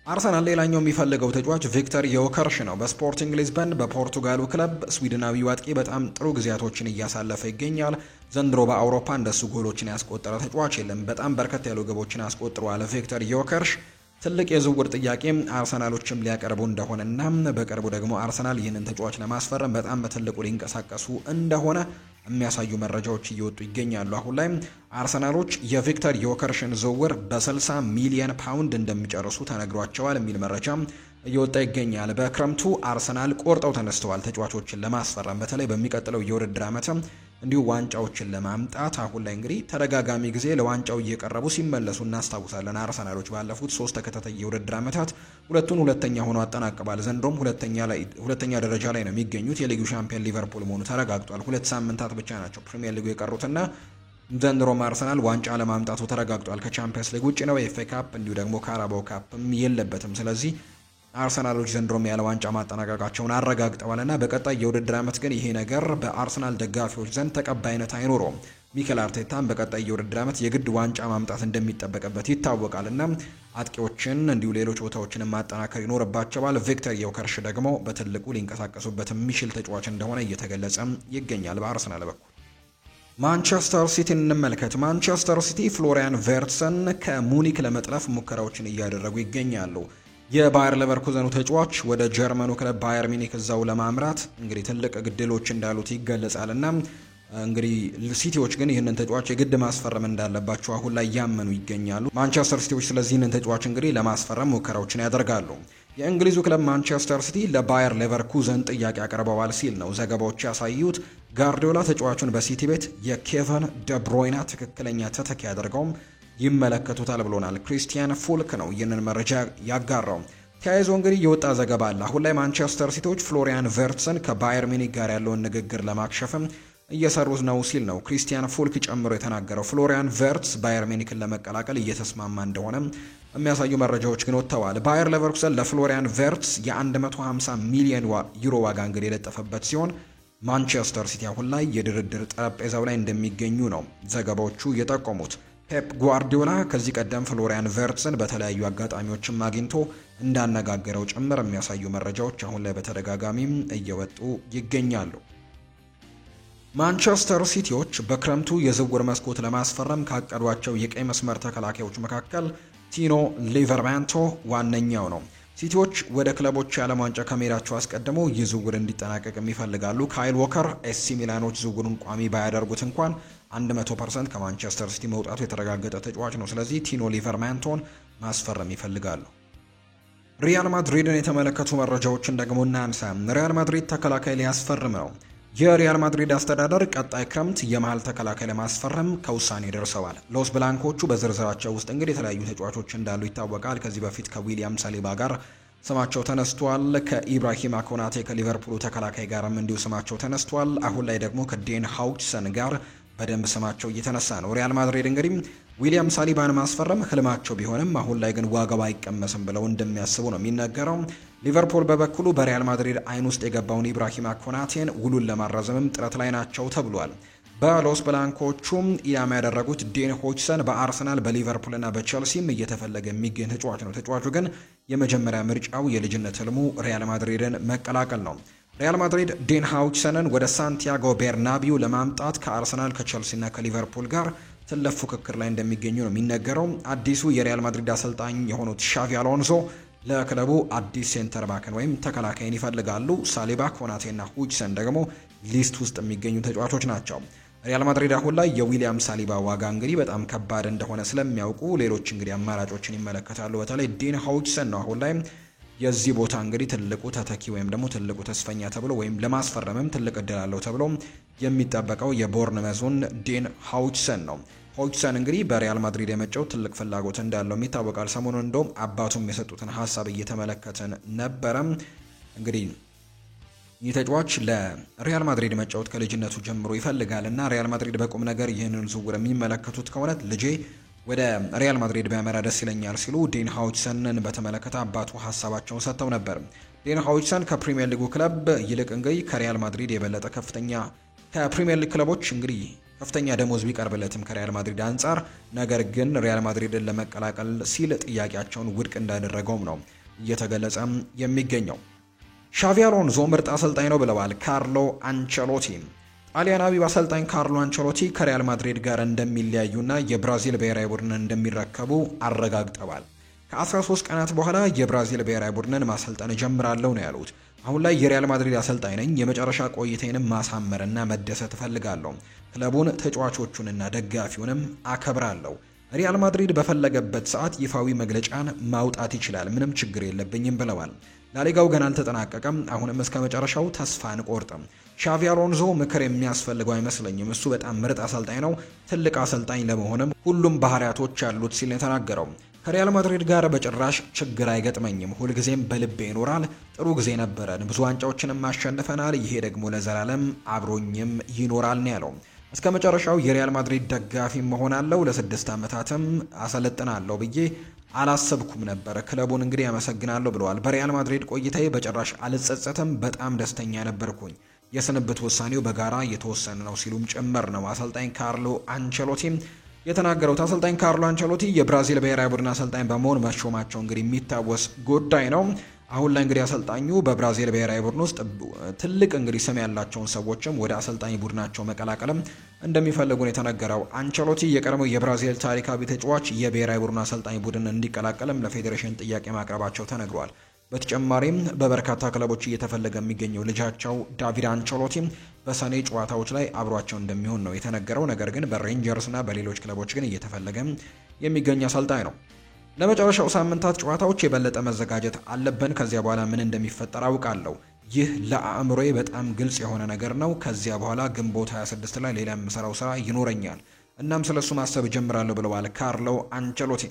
አርሰናል ሌላኛው የሚፈልገው ተጫዋች ቪክተር ዮከርሽ ነው። በስፖርቲንግ ሊዝበን በፖርቱጋሉ ክለብ ስዊድናዊው አጥቂ በጣም ጥሩ ጊዜያቶችን እያሳለፈ ይገኛል። ዘንድሮ በአውሮፓ እንደሱ ጎሎችን ያስቆጠረ ተጫዋች የለም። በጣም በርከት ያሉ ግቦችን አስቆጥሯል ቪክተር ዮከርሽ። ትልቅ የዝውውር ጥያቄ አርሰናሎችም ሊያቀርቡ እንደሆነና በቅርቡ ደግሞ አርሰናል ይህንን ተጫዋች ለማስፈረም በጣም በትልቁ ሊንቀሳቀሱ እንደሆነ የሚያሳዩ መረጃዎች እየወጡ ይገኛሉ። አሁን ላይ አርሰናሎች የቪክተር ዮከርሽን ዝውውር በ60 ሚሊዮን ፓውንድ እንደሚጨርሱ ተነግሯቸዋል የሚል መረጃ እየወጣ ይገኛል። በክረምቱ አርሰናል ቆርጠው ተነስተዋል ተጫዋቾችን ለማስፈረም በተለይ በሚቀጥለው የውድድር ዓመት እንዲሁ ዋንጫዎችን ለማምጣት። አሁን ላይ እንግዲህ ተደጋጋሚ ጊዜ ለዋንጫው እየቀረቡ ሲመለሱ እናስታውሳለን። አርሰናሎች ባለፉት 3 ተከታታይ የውድድር ዓመታት ሁለተኛ ሆኖ አጠናቅቋል። ዘንድሮም ሁለተኛ ደረጃ ላይ ነው የሚገኙት። የሊጉ ሻምፒዮን ሊቨርፑል መሆኑ ተረጋግጧል። 2 ሳምንታት ብቻ ናቸው ፕሪሚየር ሊጉ የቀሩትና ዘንድሮም አርሰናል ዋንጫ ለማምጣቱ ተረጋግጧል። ከቻምፒየንስ ሊግ ውጭ ነው። ኤፍኤ ካፕ እንዲሁ ደግሞ ካራባው ካፕም የለበትም። ስለዚህ አርሰናሎች ዘንድሮም ያለ ዋንጫ ማጠናቀቃቸውን አረጋግጠዋልና በቀጣይ የውድድር ዓመት ግን ይሄ ነገር በአርሰናል ደጋፊዎች ዘንድ ተቀባይነት አይኖረውም። ሚኬል አርቴታም በቀጣይ የውድድር ዓመት የግድ ዋንጫ ማምጣት እንደሚጠበቅበት ይታወቃልና አጥቂዎችን እንዲሁ ሌሎች ቦታዎችን ማጠናከር ይኖርባቸዋል። ቪክተር ዮከርሽ ደግሞ በትልቁ ሊንቀሳቀሱበት የሚችል ተጫዋች እንደሆነ እየተገለጸ ይገኛል። በአርሰናል በኩል ማንቸስተር ሲቲን እንመልከት። ማንቸስተር ሲቲ ፍሎሪያን ቨርትሰን ከሙኒክ ለመጥለፍ ሙከራዎችን እያደረጉ ይገኛሉ። የባየር ሌቨርኩዘኑ ተጫዋች ወደ ጀርመኑ ክለብ ባየር ሚኒክ እዛው ለማምራት እንግዲህ ትልቅ ግድሎች እንዳሉት ይገለጻልና እንግዲህ ሲቲዎች ግን ይህንን ተጫዋች የግድ ማስፈረም እንዳለባቸው አሁን ላይ ያመኑ ይገኛሉ። ማንቸስተር ሲቲዎች ስለዚህ ይህንን ተጫዋች እንግዲህ ለማስፈረም ሙከራዎችን ያደርጋሉ። የእንግሊዙ ክለብ ማንቸስተር ሲቲ ለባየር ሌቨርኩዘን ጥያቄ አቅርበዋል ሲል ነው ዘገባዎች ያሳዩት። ጋርዲዮላ ተጫዋቹን በሲቲ ቤት የኬቨን ደብሮይና ትክክለኛ ተተኪ አድርገውም ይመለከቱታል ብሎናል። ክሪስቲያን ፉልክ ነው ይህንን መረጃ ያጋራው። ተያይዞ እንግዲህ የወጣ ዘገባ አለ። አሁን ላይ ማንቸስተር ሲቲዎች ፍሎሪያን ቨርትሰን ከባየር ሚኒክ ጋር ያለውን ንግግር ለማክሸፍም እየሰሩት ነው ሲል ነው ክሪስቲያን ፉልክ ጨምሮ የተናገረው። ፍሎሪያን ቨርትስ ባየር ሚኒክን ለመቀላቀል እየተስማማ እንደሆነ የሚያሳዩ መረጃዎች ግን ወጥተዋል። ባየር ሌቨርኩሰን ለፍሎሪያን ቨርትስ የ150 ሚሊዮን ዩሮ ዋጋ እንግዲህ የለጠፈበት ሲሆን ማንቸስተር ሲቲ አሁን ላይ የድርድር ጠረጴዛው ላይ እንደሚገኙ ነው ዘገባዎቹ የጠቆሙት። ፔፕ ጓርዲዮላ ከዚህ ቀደም ፍሎሪያን ቨርትስን በተለያዩ አጋጣሚዎችም አግኝቶ እንዳነጋገረው ጭምር የሚያሳዩ መረጃዎች አሁን ላይ በተደጋጋሚም እየወጡ ይገኛሉ። ማንቸስተር ሲቲዎች በክረምቱ የዝውውር መስኮት ለማስፈረም ካቀዷቸው የቀይ መስመር ተከላካዮች መካከል ቲኖ ሊቨርማንቶ ዋነኛው ነው። ሲቲዎች ወደ ክለቦች የዓለም ዋንጫ ከመሄዳቸው አስቀድሞ ይህ ዝውውር እንዲጠናቀቅ ይፈልጋሉ። ካይል ዎከር ኤሲ ሚላኖች ዝውውሩን ቋሚ ባያደርጉት እንኳን 100% ከማንቸስተር ሲቲ መውጣቱ የተረጋገጠ ተጫዋች ነው። ስለዚህ ቲኖ ሊቨርማንቶን ማስፈረም ይፈልጋሉ። ሪያል ማድሪድን የተመለከቱ መረጃዎችን ደግሞ እናንሳ። ሪያል ማድሪድ ተከላካይ ሊያስፈርም ነው። የሪያል ማድሪድ አስተዳደር ቀጣይ ክረምት የመሃል ተከላካይ ለማስፈረም ከውሳኔ ደርሰዋል። ሎስ ብላንኮቹ በዝርዝራቸው ውስጥ እንግዲህ የተለያዩ ተጫዋቾች እንዳሉ ይታወቃል። ከዚህ በፊት ከዊሊያም ሳሊባ ጋር ስማቸው ተነስቷል። ከኢብራሂማ ኮናቴ ከሊቨርፑሉ ተከላካይ ጋርም እንዲሁ ስማቸው ተነስቷል። አሁን ላይ ደግሞ ከዴን ሃውችሰን ጋር በደንብ ስማቸው እየተነሳ ነው። ሪያል ማድሪድ እንግዲህ ዊሊያም ሳሊባን ማስፈረም ህልማቸው ቢሆንም አሁን ላይ ግን ዋጋው አይቀመስም ብለው እንደሚያስቡ ነው የሚነገረው። ሊቨርፑል በበኩሉ በሪያል ማድሪድ አይን ውስጥ የገባውን ኢብራሂማ ኮናቴን ውሉን ለማራዘምም ጥረት ላይ ናቸው ተብሏል። በሎስ ብላንኮቹም ኢላማ ያደረጉት ዴን ሆችሰን በአርሰናል በሊቨርፑልና በቼልሲም እየተፈለገ የሚገኝ ተጫዋች ነው። ተጫዋቹ ግን የመጀመሪያ ምርጫው የልጅነት ህልሙ ሪያል ማድሪድን መቀላቀል ነው። ሪያል ማድሪድ ዴን ሃውችሰንን ወደ ሳንቲያጎ ቤርናቢው ለማምጣት ከአርሰናል ከቼልሲና ከሊቨርፑል ጋር ትልቅ ፉክክር ላይ እንደሚገኙ ነው የሚነገረው። አዲሱ የሪያል ማድሪድ አሰልጣኝ የሆኑት ሻቪ አሎንሶ ለክለቡ አዲስ ሴንተር ባክን ወይም ተከላካይን ይፈልጋሉ። ሳሊባ፣ ኮናቴና ሁችሰን ደግሞ ሊስት ውስጥ የሚገኙ ተጫዋቾች ናቸው። ሪያል ማድሪድ አሁን ላይ የዊሊያም ሳሊባ ዋጋ እንግዲህ በጣም ከባድ እንደሆነ ስለሚያውቁ ሌሎች እንግዲህ አማራጮችን ይመለከታሉ። በተለይ ዴን ሃውችሰን ነው አሁን ላይ የዚህ ቦታ እንግዲህ ትልቁ ተተኪ ወይም ደግሞ ትልቁ ተስፈኛ ተብሎ ወይም ለማስፈረምም ትልቅ እድል አለው ተብሎ የሚጠበቀው የቦርንመዙን ዴን ሃውችሰን ነው። ሃውችሰን እንግዲህ በሪያል ማድሪድ የመጫወት ትልቅ ፍላጎት እንዳለው ይታወቃል። ሰሞኑን እንደውም አባቱም የሰጡትን ሀሳብ እየተመለከትን ነበረ። እንግዲህ ይህ ተጫዋች ለሪያል ማድሪድ መጫወት ከልጅነቱ ጀምሮ ይፈልጋል እና ሪያል ማድሪድ በቁም ነገር ይህንን ዝውውር የሚመለከቱት ከሆነ ልጄ ወደ ሪያል ማድሪድ ቢያመራ ደስ ይለኛል ሲሉ ዴን ሃውችሰንን በተመለከተ አባቱ ሀሳባቸውን ሰጥተው ነበር። ዴን ሃውችሰን ከፕሪሚየር ሊጉ ክለብ ይልቅ እንግዲህ ከሪያል ማድሪድ የበለጠ ከፍተኛ ከፕሪሚየር ሊግ ክለቦች እንግዲህ ከፍተኛ ደሞዝ ቢቀርብለትም ከሪያል ማድሪድ አንጻር ነገር ግን ሪያል ማድሪድን ለመቀላቀል ሲል ጥያቄያቸውን ውድቅ እንዳደረገውም ነው እየተገለጸ የሚገኘው። ሻቪ አሎንሶ ምርጥ አሰልጣኝ ነው ብለዋል ካርሎ አንቸሎቲ። ጣሊያናዊው አሰልጣኝ ካርሎ አንቸሎቲ ከሪያል ማድሪድ ጋር እንደሚለያዩና የብራዚል ብሔራዊ ቡድንን እንደሚረከቡ አረጋግጠዋል። ከ13 ቀናት በኋላ የብራዚል ብሔራዊ ቡድንን ማሰልጠን እጀምራለሁ ነው ያሉት። አሁን ላይ የሪያል ማድሪድ አሰልጣኝ ነኝ። የመጨረሻ ቆይታዬንም ማሳመርና መደሰት እፈልጋለሁ። ክለቡን ተጫዋቾቹንና ደጋፊውንም አከብራለሁ። ሪያል ማድሪድ በፈለገበት ሰዓት ይፋዊ መግለጫን ማውጣት ይችላል። ምንም ችግር የለብኝም ብለዋል። ላሊጋው ገና አልተጠናቀቀም። አሁንም እስከ መጨረሻው ተስፋ አንቆርጥም። ሻቪ አሎንሶ ምክር የሚያስፈልገው አይመስለኝም። እሱ በጣም ምርጥ አሰልጣኝ ነው። ትልቅ አሰልጣኝ ለመሆንም ሁሉም ባህሪያቶች ያሉት ሲል የተናገረው ከሪያል ማድሪድ ጋር በጭራሽ ችግር አይገጥመኝም። ሁልጊዜም በልቤ ይኖራል። ጥሩ ጊዜ ነበረን። ብዙ ዋንጫዎችንም አሸንፈናል። ይሄ ደግሞ ለዘላለም አብሮኝም ይኖራል ነው ያለው። እስከ መጨረሻው የሪያል ማድሪድ ደጋፊ መሆናለሁ። ለ6 ዓመታትም አሰለጥናለሁ ብዬ አላሰብኩም ነበር። ክለቡን እንግዲህ አመሰግናለሁ ብለዋል። በሪያል ማድሪድ ቆይታዬ በጭራሽ አልጸጸትም። በጣም ደስተኛ ነበርኩኝ። የስንብት ውሳኔው በጋራ የተወሰነ ነው ሲሉም ጭምር ነው አሰልጣኝ ካርሎ አንቸሎቲ የተናገሩት። አሰልጣኝ ካርሎ አንቸሎቲ የብራዚል ብሔራዊ ቡድን አሰልጣኝ በመሆን መሾማቸው እንግዲህ የሚታወስ ጉዳይ ነው። አሁን ላይ እንግዲህ አሰልጣኙ በብራዚል ብሔራዊ ቡድን ውስጥ ትልቅ እንግዲህ ስም ያላቸውን ሰዎችም ወደ አሰልጣኝ ቡድናቸው መቀላቀልም እንደሚፈልጉ ነው የተነገረው። አንቸሎቲ የቀድሞው የብራዚል ታሪካዊ ተጫዋች የብሔራዊ ቡድን አሰልጣኝ ቡድን እንዲቀላቀልም ለፌዴሬሽን ጥያቄ ማቅረባቸው ተነግሯል። በተጨማሪም በበርካታ ክለቦች እየተፈለገ የሚገኘው ልጃቸው ዳቪድ አንቸሎቲ በሰኔ ጨዋታዎች ላይ አብሯቸው እንደሚሆን ነው የተነገረው። ነገር ግን በሬንጀርስና በሌሎች ክለቦች ግን እየተፈለገ የሚገኝ አሰልጣኝ ነው። ለመጨረሻው ሳምንታት ጨዋታዎች የበለጠ መዘጋጀት አለብን። ከዚያ በኋላ ምን እንደሚፈጠር አውቃለሁ። ይህ ለአእምሮዬ በጣም ግልጽ የሆነ ነገር ነው። ከዚያ በኋላ ግንቦት 26 ላይ ሌላ የምሰራው ስራ ይኖረኛል። እናም ስለሱ ማሰብ ጀምራለሁ ብለዋል ካርሎ አንቸሎቲ።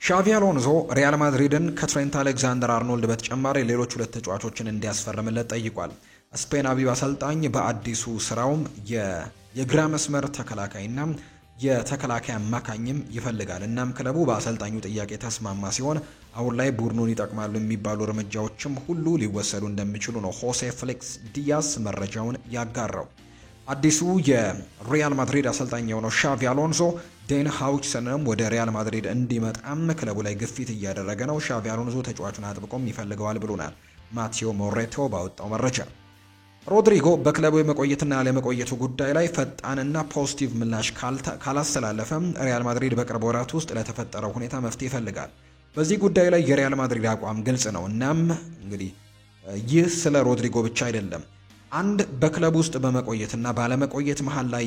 ሻቪ አሎንሶ ሪያል ማድሪድን ከትሬንት አሌክዛንደር አርኖልድ በተጨማሪ ሌሎች 2 ተጫዋቾችን እንዲያስፈርምለት ጠይቋል። ስፔናዊው አሰልጣኝ በአዲሱ ስራውም የግራ መስመር ተከላካይና የተከላካይ አማካኝም ይፈልጋል። እናም ክለቡ በአሰልጣኙ ጥያቄ ተስማማ ሲሆን አሁን ላይ ቡድኑን ይጠቅማሉ የሚባሉ እርምጃዎችም ሁሉ ሊወሰዱ እንደሚችሉ ነው ሆሴ ፍሌክስ ዲያስ መረጃውን ያጋራው። አዲሱ የሪያል ማድሪድ አሰልጣኝ የሆነው ሻቪ አሎንሶ ዴን ሃውችሰንም ወደ ሪያል ማድሪድ እንዲመጣም ክለቡ ላይ ግፊት እያደረገ ነው። ሻቪ አሎንሶ ተጫዋቹን አጥብቆም ይፈልገዋል ብሎናል ማቴዎ ሞሬቶ ባወጣው መረጃ። ሮድሪጎ በክለቡ የመቆየትና ያለመቆየቱ ጉዳይ ላይ ፈጣንና ፖዚቲቭ ምላሽ ካላስተላለፈ ሪያል ማድሪድ በቅርብ ወራት ውስጥ ለተፈጠረው ሁኔታ መፍትሄ ይፈልጋል። በዚህ ጉዳይ ላይ የሪያል ማድሪድ አቋም ግልጽ ነው። እናም እንግዲህ ይህ ስለ ሮድሪጎ ብቻ አይደለም። አንድ በክለብ ውስጥ በመቆየትና ባለመቆየት መሃል ላይ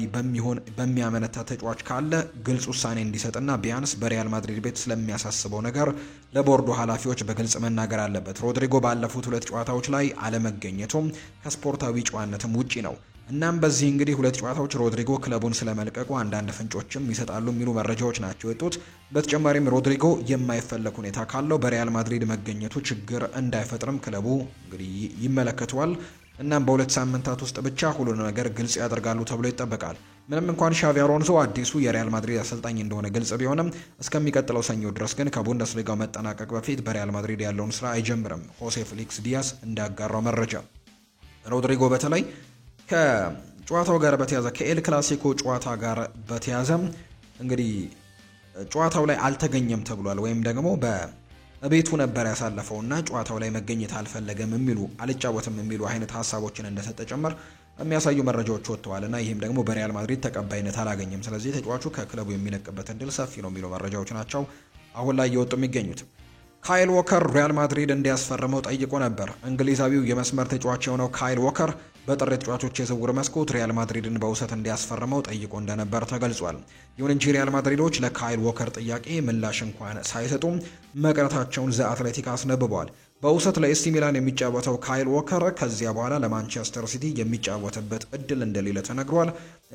በሚያመነታ ተጫዋች ካለ ግልጽ ውሳኔ እንዲሰጥና ቢያንስ በሪያል ማድሪድ ቤት ስለሚያሳስበው ነገር ለቦርዱ ኃላፊዎች በግልጽ መናገር አለበት። ሮድሪጎ ባለፉት 2 ጨዋታዎች ላይ አለመገኘቱም ከስፖርታዊ ጨዋነትም ውጪ ነው። እናም በዚህ እንግዲህ 2 ጨዋታዎች ሮድሪጎ ክለቡን ስለመልቀቁ አንዳንድ ፍንጮችም ይሰጣሉ የሚሉ መረጃዎች ናቸው የወጡት። በተጨማሪም ሮድሪጎ የማይፈለግ ሁኔታ ካለው በሪያል ማድሪድ መገኘቱ ችግር እንዳይፈጥርም ክለቡ እንግዲህ ይመለከተዋል። እናም በ2 ሳምንታት ውስጥ ብቻ ሁሉን ነገር ግልጽ ያደርጋሉ ተብሎ ይጠበቃል። ምንም እንኳን ሻቪ አሎንሶ አዲሱ የሪያል ማድሪድ አሰልጣኝ እንደሆነ ግልጽ ቢሆንም እስከሚቀጥለው ሰኞ ድረስ ግን ከቡንደስሊጋው መጠናቀቅ በፊት በሪያል ማድሪድ ያለውን ስራ አይጀምርም። ሆሴ ፍሊክስ ዲያስ እንዳጋራው መረጃ ሮድሪጎ በተለይ ከጨዋታው ጋር በተያዘ ከኤል ክላሲኮ ጨዋታ ጋር በተያዘ እንግዲህ ጨዋታው ላይ አልተገኘም ተብሏል። ወይም ደግሞ በቤቱ ነበር ያሳለፈውና ጨዋታው ላይ መገኘት አልፈለገም አልጫወትም የሚሉ አይነት ሀሳቦችን እንደሰጠ ጭምር የሚያሳዩ መረጃዎች ወጥተዋልና ይህም ደግሞ በሪያል ማድሪድ ተቀባይነት አላገኘም። ስለዚህ ተጫዋቹ ከክለቡ የሚለቅበት እድል ሰፊ ነው የሚሉ መረጃዎች ናቸው አሁን ላይ እየወጡ የሚገኙት። ካይል ዎከር ሪያል ማድሪድ እንዲያስፈርመው ጠይቆ ነበር። እንግሊዛዊው የመስመር ተጫዋች የሆነው ካይል ዎከር በጥር ተጫዋቾች የዝውውር መስኮት ሪያል ማድሪድን በውሰት እንዲያስፈርመው ጠይቆ እንደነበር ተገልጿል። ይሁን እንጂ ሪያል ማድሪዶች ለካይል ዎከር ጥያቄ ምላሽ እንኳን ሳይሰጡ መቅረታቸውን ዘ አትሌቲክ አስነብቧል። በውሰት ለኤሲ ሚላን የሚጫወተው ካይል ዎከር ከዚያ በኋላ ለማንቸስተር ሲቲ የሚጫወትበት እድል እንደሌለ ተነግሯል።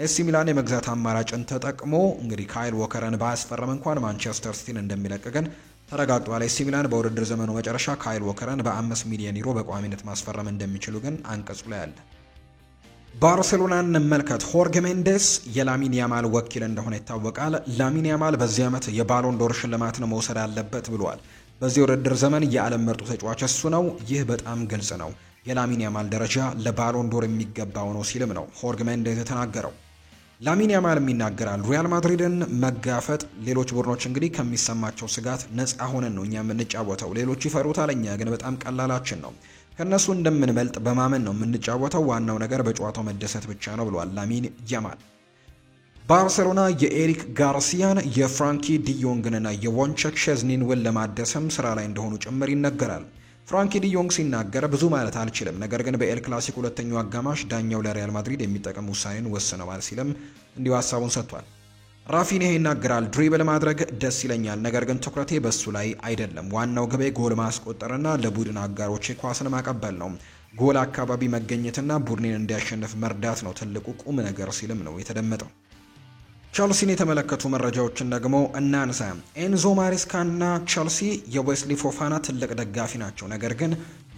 ኤሲ ሚላን የመግዛት አማራጭን ተጠቅሞ እንግዲህ ካይል ዎከርን ባያስፈርም እንኳን ማንቸስተር ሲቲን እንደሚለቅ ግን ተረጋግጧል። ኤሲ ሚላን በውድድር ዘመኑ መጨረሻ ካይል ዎከርን በ5 ሚሊዮን ዩሮ በቋሚነት ማስፈረም እንደሚችሉ ግን አንቀጹ ላይ አለ። ባርሴሎናን እንመልከት። ሆርጌ ሜንዴስ የላሚን ያማል ወኪል እንደሆነ ይታወቃል። ላሚን ያማል በዚህ ዓመት የባሎን ዶር ሽልማትን መውሰድ አለበት ብሏል። በዚህ ውድድር ዘመን የዓለም ምርጡ ተጫዋች እሱ ነው። ይህ በጣም ግልጽ ነው። የላሚን ያማል ደረጃ ለባሎን ዶር የሚገባው ነው ሲልም ነው ሆርጌ ሜንዴስ የተናገረው። ላሚን ያማልም ይናገራል። ሪያል ማድሪድን መጋፈጥ ሌሎች ቡድኖች እንግዲህ ከሚሰማቸው ስጋት ነፃ ሆነን ነው እኛ የምንጫወተው። ሌሎች ይፈሩታል፣ እኛ ግን በጣም ቀላላችን ነው። ከነሱ እንደምንበልጥ በማመን ነው የምንጫወተው። ዋናው ነገር በጨዋታው መደሰት ብቻ ነው ብሏል ላሚን ያማል። ባርሴሎና የኤሪክ ጋርሲያን የፍራንኪ ዲዮንግንና የዎንቸክ ሼዝኒን ውል ለማደስም ስራ ላይ እንደሆኑ ጭምር ይነገራል። ፍራንኪ ዲዮንግ ሲናገር ብዙ ማለት አልችልም፣ ነገር ግን በኤል ክላሲክ ሁለተኛው አጋማሽ ዳኛው ለሪያል ማድሪድ የሚጠቅም ውሳኔን ወስነዋል ሲልም እንዲሁ ሀሳቡን ሰጥቷል። ራፊኒያ ይናገራል። ድሪብል ማድረግ ደስ ይለኛል፣ ነገር ግን ትኩረቴ በሱ ላይ አይደለም። ዋናው ግቤ ጎል ማስቆጠርና ለቡድን አጋሮቼ ኳስን ማቀበል ነው። ጎል አካባቢ መገኘትና ቡድኔን እንዲያሸንፍ መርዳት ነው ትልቁ ቁም ነገር ሲልም ነው የተደመጠው። ቸልሲን የተመለከቱ መረጃዎችን ደግሞ እናንሳ። ኤንዞ ማሬስካና ቸልሲ የዌስሊ ፎፋና ትልቅ ደጋፊ ናቸው፣ ነገር ግን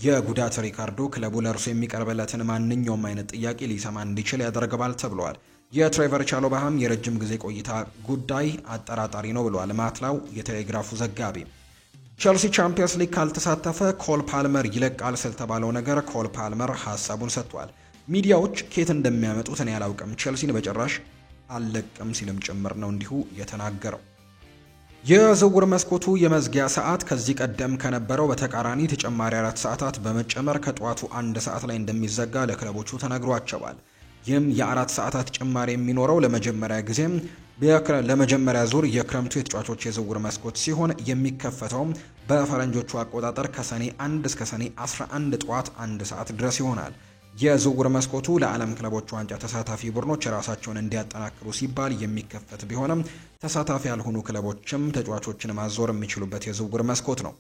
የጉዳት ሪካርዶ ክለቡ ለእርሱ የሚቀርብለትን ማንኛውም አይነት ጥያቄ ሊሰማ እንዲችል ያደርገዋል ተብሏል። የትሬቨር ቻሎባህም የረጅም ጊዜ ቆይታ ጉዳይ አጠራጣሪ ነው ብሏል ማትላው የቴሌግራፉ ዘጋቢ። ቸልሲ ቻምፒየንስ ሊግ ካልተሳተፈ ኮል ፓልመር ይለቃል ስለተባለው ነገር ኮል ፓልመር ሀሳቡን ሰጥቷል። ሚዲያዎች ኬት እንደሚያመጡት እኔ አላውቅም፣ ቸልሲን በጭራሽ አልለቅም ሲልም ጭምር ነው እንዲሁ የተናገረው። የዝውውር መስኮቱ የመዝጊያ ሰዓት ከዚህ ቀደም ከነበረው በተቃራኒ ተጨማሪ 4 ሰዓታት በመጨመር ከጠዋቱ 1 ሰዓት ላይ እንደሚዘጋ ለክለቦቹ ተነግሯቸዋል። ይህም የ4 ሰዓታት ጭማሪ የሚኖረው ለመጀመሪያ ዙር የክረምቱ የተጫዋቾች የዝውውር መስኮት ሲሆን የሚከፈተውም በፈረንጆቹ አቆጣጠር ከሰኔ 1 እስከ ሰኔ 11 ጠዋት 1 ሰዓት ድረስ ይሆናል። የዝውውር መስኮቱ ለዓለም ክለቦች ዋንጫ ተሳታፊ ቡድኖች ራሳቸውን እንዲያጠናክሩ ሲባል የሚከፈት ቢሆንም ተሳታፊ ያልሆኑ ክለቦችም ተጫዋቾችን ማዞር የሚችሉበት የዝውውር መስኮት ነው።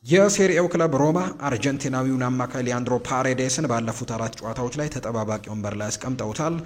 የሴሪኤው ክለብ ሮማ አርጀንቲናዊውን አማካይ ሊያንድሮ ፓሬዴስን ባለፉት 4 ጨዋታዎች ላይ ተጠባባቂ ወንበር ላይ አስቀምጠውታል።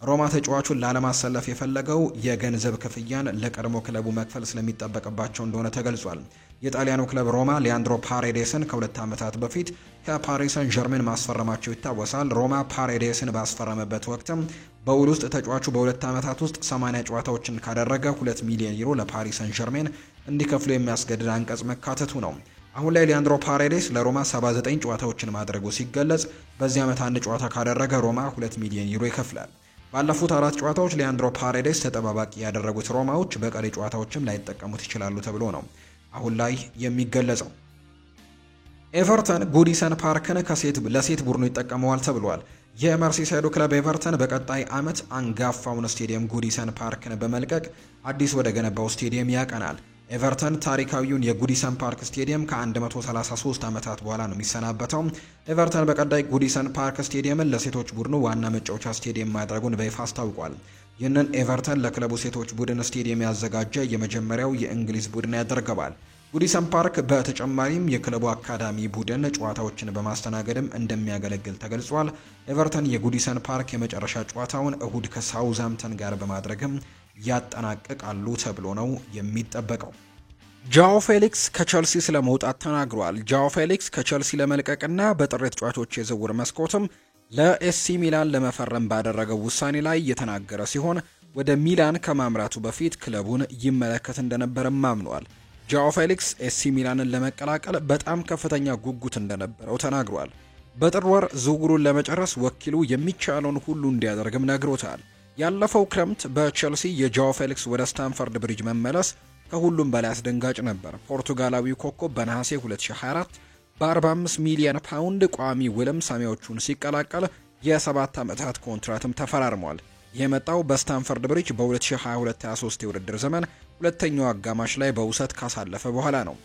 ሮማ ተጫዋቹን ላለማሰለፍ የፈለገው የገንዘብ ክፍያን ለቀድሞ ክለቡ መክፈል ስለሚጠበቅባቸው እንደሆነ ተገልጿል። የጣሊያኑ ክለብ ሮማ ሊያንድሮ ፓሬዴስን ከ2 ዓመታት በፊት ከፓሪስ ሰን ዠርሜን ማስፈረማቸው ይታወሳል። ሮማ ፓሬዴስን ባስፈረመበት ወቅትም በውል ውስጥ ተጫዋቹ በ2 ዓመታት ውስጥ 80 ጨዋታዎችን ካደረገ 2 ሚሊዮን ዩሮ ለፓሪስ ሰን ዠርሜን እንዲከፍሉ የሚያስገድድ አንቀጽ መካተቱ ነው። አሁን ላይ ሊያንድሮ ፓሬዴስ ለሮማ 79 ጨዋታዎችን ማድረጉ ሲገለጽ በዚህ ዓመት 1 ጨዋታ ካደረገ ሮማ 2 ሚሊዮን ዩሮ ይከፍላል። ባለፉት 4 ጨዋታዎች ሊያንድሮ ፓሬዴስ ተጠባባቂ ያደረጉት ሮማዎች በቀሪ ጨዋታዎችም ላይጠቀሙት ይችላሉ ተብሎ ነው አሁን ላይ የሚገለጸው። ኤቨርተን ጉዲሰን ፓርክን ለሴት ቡድኑ ይጠቀመዋል ተብሏል። የመርሲሳይዱ ክለብ ኤቨርተን በቀጣይ ዓመት አንጋፋውን ስቴዲየም ጉዲሰን ፓርክን በመልቀቅ አዲስ ወደ ገነባው ስቴዲየም ያቀናል። ኤቨርተን ታሪካዊውን የጉዲሰን ፓርክ ስቴዲየም ከ133 ዓመታት በኋላ ነው የሚሰናበተው። ኤቨርተን በቀጣይ ጉዲሰን ፓርክ ስቴዲየምን ለሴቶች ቡድኑ ዋና መጫወቻ ስቴዲየም ማድረጉን በይፋ አስታውቋል። ይህንን ኤቨርተን ለክለቡ ሴቶች ቡድን ስቴዲየም ያዘጋጀ የመጀመሪያው የእንግሊዝ ቡድን ያደርገዋል። ጉዲሰን ፓርክ በተጨማሪም የክለቡ አካዳሚ ቡድን ጨዋታዎችን በማስተናገድም እንደሚያገለግል ተገልጿል። ኤቨርተን የጉዲሰን ፓርክ የመጨረሻ ጨዋታውን እሁድ ከሳውዝሃምፕተን ጋር በማድረግም ያጠናቅቃሉ ተብሎ ነው የሚጠበቀው። ጃኦ ፌሊክስ ከቸልሲ ስለመውጣት ተናግሯል። ጃኦ ፌሊክስ ከቸልሲ ለመልቀቅና በጥር ተጫዋቾች የዝውውር መስኮትም ለኤሲ ሚላን ለመፈረም ባደረገው ውሳኔ ላይ የተናገረ ሲሆን ወደ ሚላን ከማምራቱ በፊት ክለቡን ይመለከት እንደነበረም አምኗል። ጃኦ ፌሊክስ ኤሲ ሚላንን ለመቀላቀል በጣም ከፍተኛ ጉጉት እንደነበረው ተናግሯል። በጥር ወር ዝውውሩን ለመጨረስ ወኪሉ የሚቻለውን ሁሉ እንዲያደርግም ነግሮታል። ያለፈው ክረምት በቸልሲ የጃኦ ፌሊክስ ወደ ስታንፈርድ ብሪጅ መመለስ ከሁሉም በላይ አስደንጋጭ ነበር። ፖርቱጋላዊው ኮከብ በነሐሴ 2024 በ45 ሚሊዮን ፓውንድ ቋሚ ውልም ሰማያዊዎቹን ሲቀላቀል የ7 ዓመታት ኮንትራትም ተፈራርሟል። የመጣው በስታንፈርድ ብሪጅ በ2022-23 የውድድር ዘመን ሁለተኛው አጋማሽ ላይ በውሰት ካሳለፈ በኋላ ነው።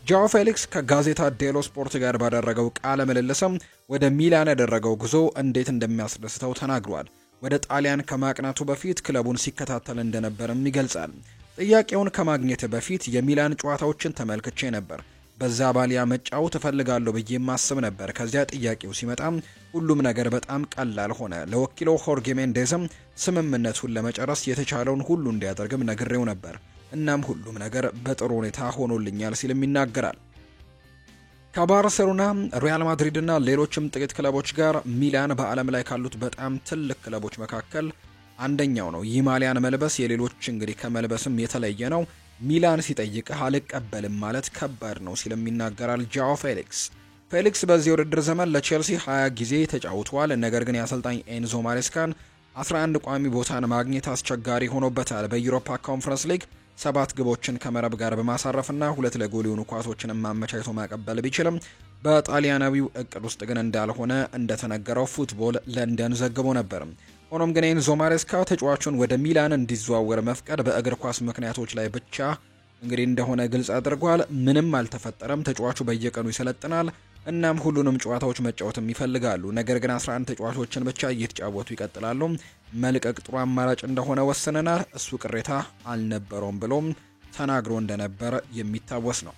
ጃኦ ፌሊክስ ከጋዜታ ዴሎ ስፖርት ጋር ባደረገው ቃለ ምልልስም ወደ ሚላን ያደረገው ጉዞ እንዴት እንደሚያስደስተው ተናግሯል። ወደ ጣሊያን ከማቅናቱ በፊት ክለቡን ሲከታተል እንደነበርም ይገልጻል። ጥያቄውን ከማግኘት በፊት የሚላን ጨዋታዎችን ተመልክቼ ነበር። በዛ ባሊያ መጫወት እፈልጋለሁ ብዬ ማስብ ነበር። ከዚያ ጥያቄው ሲመጣም ሁሉም ነገር በጣም ቀላል ሆነ። ለወኪሎ ሆርጌ ሜንዴዝም ስምምነቱን ለመጨረስ የተቻለውን ሁሉ እንዲያደርግም ነግሬው ነበር። እናም ሁሉም ነገር በጥሩ ሁኔታ ሆኖልኛል ሲልም ይናገራል። ከባርሴሎና፣ ሪያል ማድሪድ እና ሌሎችም ጥቂት ክለቦች ጋር ሚላን በዓለም ላይ ካሉት በጣም ትልቅ ክለቦች መካከል አንደኛው ነው። ይህ ማሊያን መልበስ የሌሎች እንግዲህ ከመልበስም የተለየ ነው። ሚላን ሲጠይቅህ አልቀበልም ማለት ከባድ ነው ሲልም ይናገራል ጃኦ ፌሊክስ። ፌሊክስ በዚህ ውድድር ዘመን ለቼልሲ 20 ጊዜ ተጫውቷል። ነገር ግን የአሰልጣኝ ኤንዞ ማሬስካን 11 ቋሚ ቦታን ማግኘት አስቸጋሪ ሆኖበታል። በዩሮፓ ኮንፈረንስ ሊግ 7 ግቦችን ከመረብ ጋር በማሳረፍና 2 ለጎል የሆኑ ኳሶችን ማመቻቸቶ ማቀበል ቢችልም በጣሊያናዊው እቅድ ውስጥ ግን እንዳልሆነ እንደተነገረው ፉትቦል ለንደን ዘግቦ ነበር። ሆኖም ግን ኤንዞ ማሬስካ ተጫዋቹን ወደ ሚላን እንዲዘዋወር መፍቀድ በእግር ኳስ ምክንያቶች ላይ ብቻ እንግዲህ እንደሆነ ግልጽ አድርጓል። ምንም አልተፈጠረም። ተጫዋቹ በየቀኑ ይሰለጥናል። እናም ሁሉንም ጨዋታዎች መጫወትም ይፈልጋሉ። ነገር ግን 11 ተጫዋቾችን ብቻ እየተጫወቱ ይቀጥላሉ። መልቀቅ ጥሩ አማራጭ እንደሆነ ወስነናል። እሱ ቅሬታ አልነበረውም ብሎም ተናግሮ እንደነበር የሚታወስ ነው።